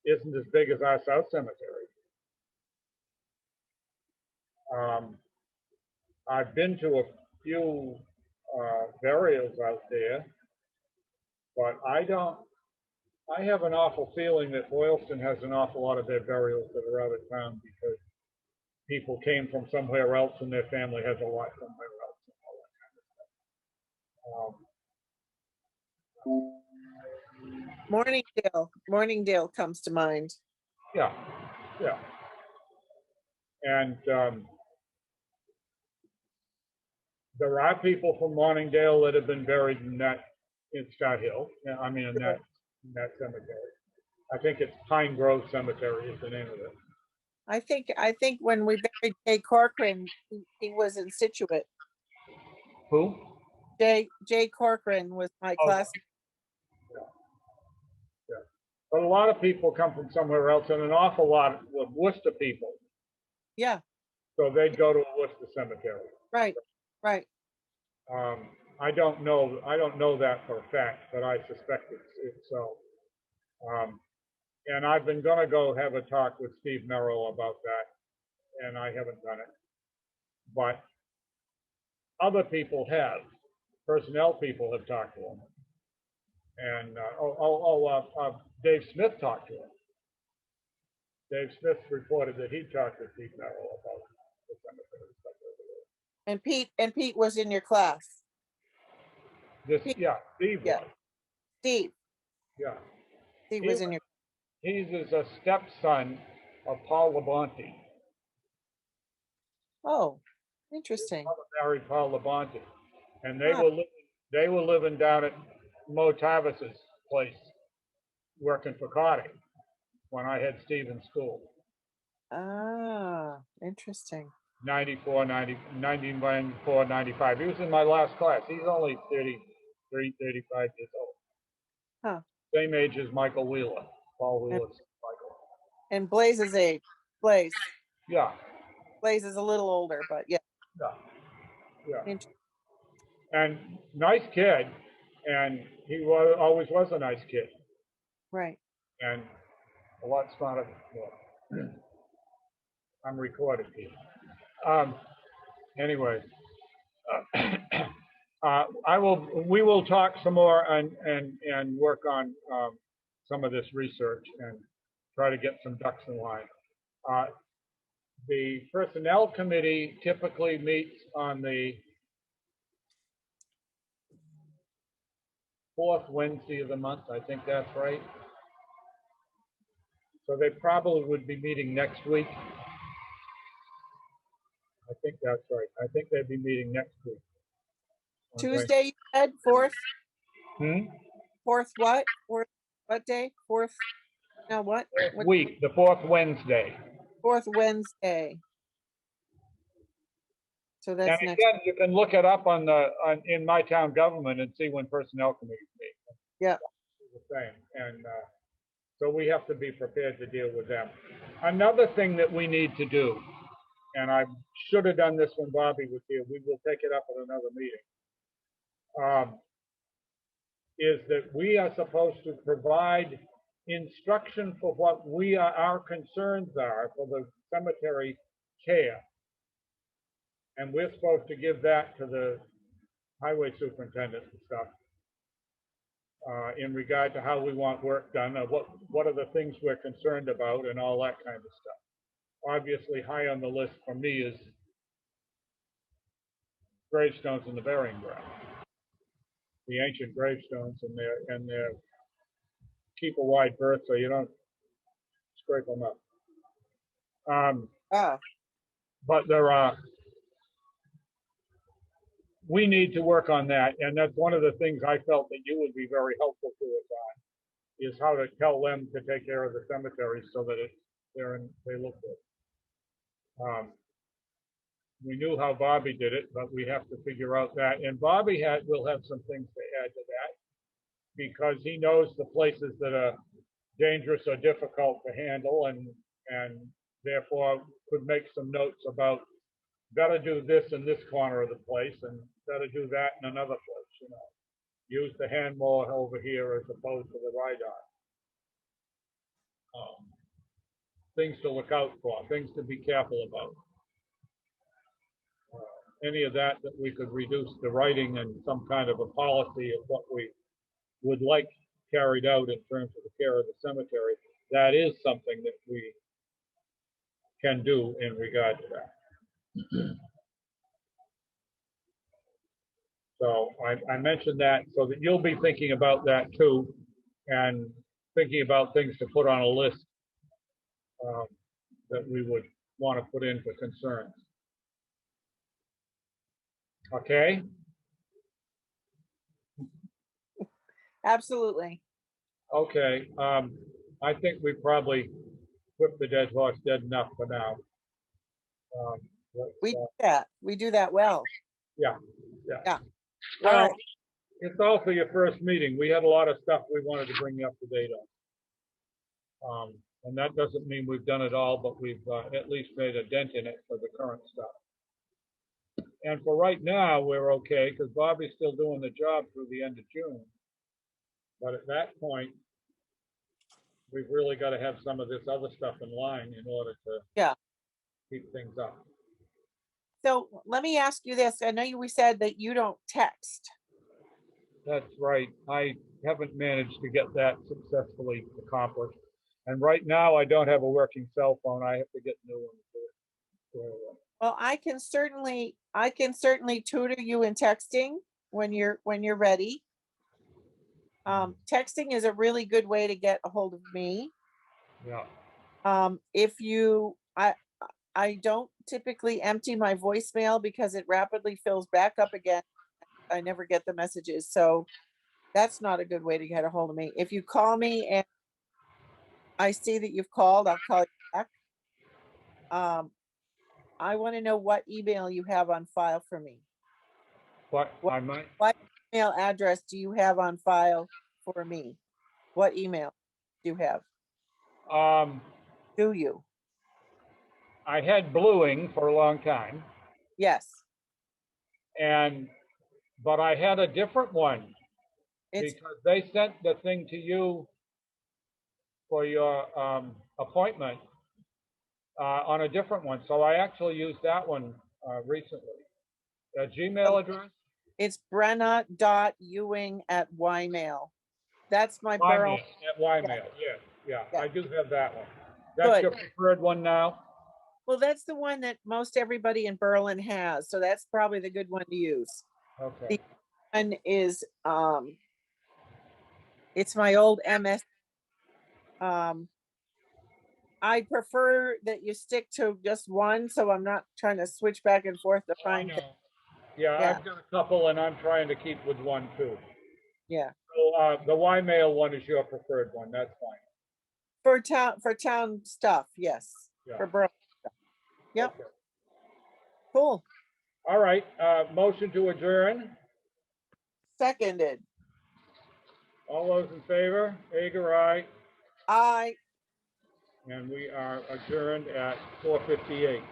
isn't as big as our South Cemetery. I've been to a few burials out there, but I have an awful feeling that Boylston has an awful lot of their burials that are out of town because people came from somewhere else and their family has a lot somewhere else and all that kind of stuff. Morningdale comes to mind. Yeah. And there are people from Morningdale that have been buried in Scott Hill. I mean, in that cemetery. I think it's Pine Grove Cemetery is the name of it. I think when we buried Jay Corcoran, he was in Situate. Who? Jay Corcoran was my classmate. Yeah. But a lot of people come from somewhere else, and an awful lot of Worcester people. Yeah. So they'd go to a Worcester cemetery. Right. I don't know that for a fact, but I suspect it's so. And I've been going to go have a talk with Steve Merrill about that, and I haven't done it. But other people have. Personnel people have talked to him. And, Dave Smith talked to him. Dave Smith reported that he talked to Pete Merrill about the cemetery stuff over And Pete was in your class. there. Pete- Yeah, Steve yeah. was, Steve yeah. was in your, He's a stepson of Paul Labonte. oh, interesting. Father married Paul Labonte, and Huh. they were living down at Mo Tavis's place, working for Cardi when I had Steve in school. Ah, interesting. 94, 95. He was in my last class. He's only 33, 35 years old. Huh. Same age as Michael Wheeler, Paul Wheeler's Michael. And Blaze's age. Blaze Yeah, is a little older, but yeah. yeah. Int- And nice kid, and he always was a nice kid, Right. and a lot smarter. Well, I'm recorded here. Anyway, we will talk some more and work on some of this research and try to get some ducks in line. The personnel committee typically meets on the fourth Wednesday of the month. I think that's right. So they probably would be meeting next week. I think that's right. I think they'd be meeting next week. Tuesday, you said, fourth? Hmm? Fourth what? Fourth, what day? Fourth, no, what? What- Week, the fourth Wednesday. Fourth Wednesday. So And that's next, again, you can look it up in my town government and see when personnel committees meet. yeah, The same, and so we have to be prepared to deal with them. Another thing that we need to do, and I should have done this when Bobby was here, we will take it up at another meeting, is that we are supposed to provide instruction for what our concerns are for the cemetery care. And we're supposed to give that to the highway superintendent and stuff. In regard to how we want work done, what are the things we're concerned about, and all that kind of stuff. Obviously, high on the list for me is gravestones in the burying ground, the ancient gravestones, and their keep a wide berth so you don't scrape them up. But there are. We need to work on that, and that's one of the things I felt that you would be very helpful to us on, is how to tell them to take care of the cemetery so that they look good. We knew how Bobby did it, but we have to figure out that, and Bobby will have some things to add to that, because he knows the places that are dangerous or difficult to handle, and therefore could make some notes about better do this in this corner of the place and better do that in another place, use the hand mower over here as opposed to the ride-on. Things to look out for, things to be careful about. Any of that we could reduce the writing and some kind of a policy of what we would like carried out in terms of the care of the cemetery. That is something that we can do in regard to that. So I mentioned that so that you'll be thinking about that too, and thinking about things to put on a list that we would want to put in for concerns. Okay? absolutely. Okay. I think we probably whipped the dead horse dead enough for now. We do that. We do that well. Yeah. All Well, right. it's also your first meeting. We had a lot of stuff we wanted to bring you up to date on. And that doesn't mean we've done it all, but we've at least made a dent in it for the current stuff. And for right now, we're okay, because Bobby's still doing the job through the end of June. But at that point, we've really got to have some of this other stuff in line in order to keep things up. So let me ask you this. I know we said that you don't text. That's right. I haven't managed to get that successfully accomplished. And right now, I don't have a working cell phone. I have to get a new one. Well, I can certainly tutor you in texting when you're ready. Texting is a really good way to get a hold of me. Yeah, If you, I don't typically empty my voicemail because it rapidly fills back up again. I never get the messages, so that's not a good way to get a hold of me. If you call me and I see that you've called, I'll call you back. I want to know what email you have on file for me. but What- I might, What email address do you have on file for me? What email do you have? Do you? I had Bluing for a long time, Yes. but I had a different one It's because they sent the thing to you for your appointment on a different one. So I actually used that one recently. A Gmail address? it's Brenna.ewing@ymail. That's my Burl. Ymail, at Ymail, yeah, Yeah. I do have that one. That's Good. your preferred one now? Well, that's the one that most everybody in Berlin has, so that's probably the good one to use. Okay, One is it's my old MS. I prefer that you stick to just one, so I'm not trying to switch back and forth to I find. know. Yeah, Yeah. I've got a couple and I'm trying to keep with one too. Yeah, So the Ymail one is your preferred one, that's fine. for town stuff, yes. Yeah. For Berlin. Yep. Okay. Cool. All right, motion to adjourn. Seconded. All those in favor? Hager, aye. I And we are adjourned at 4:58.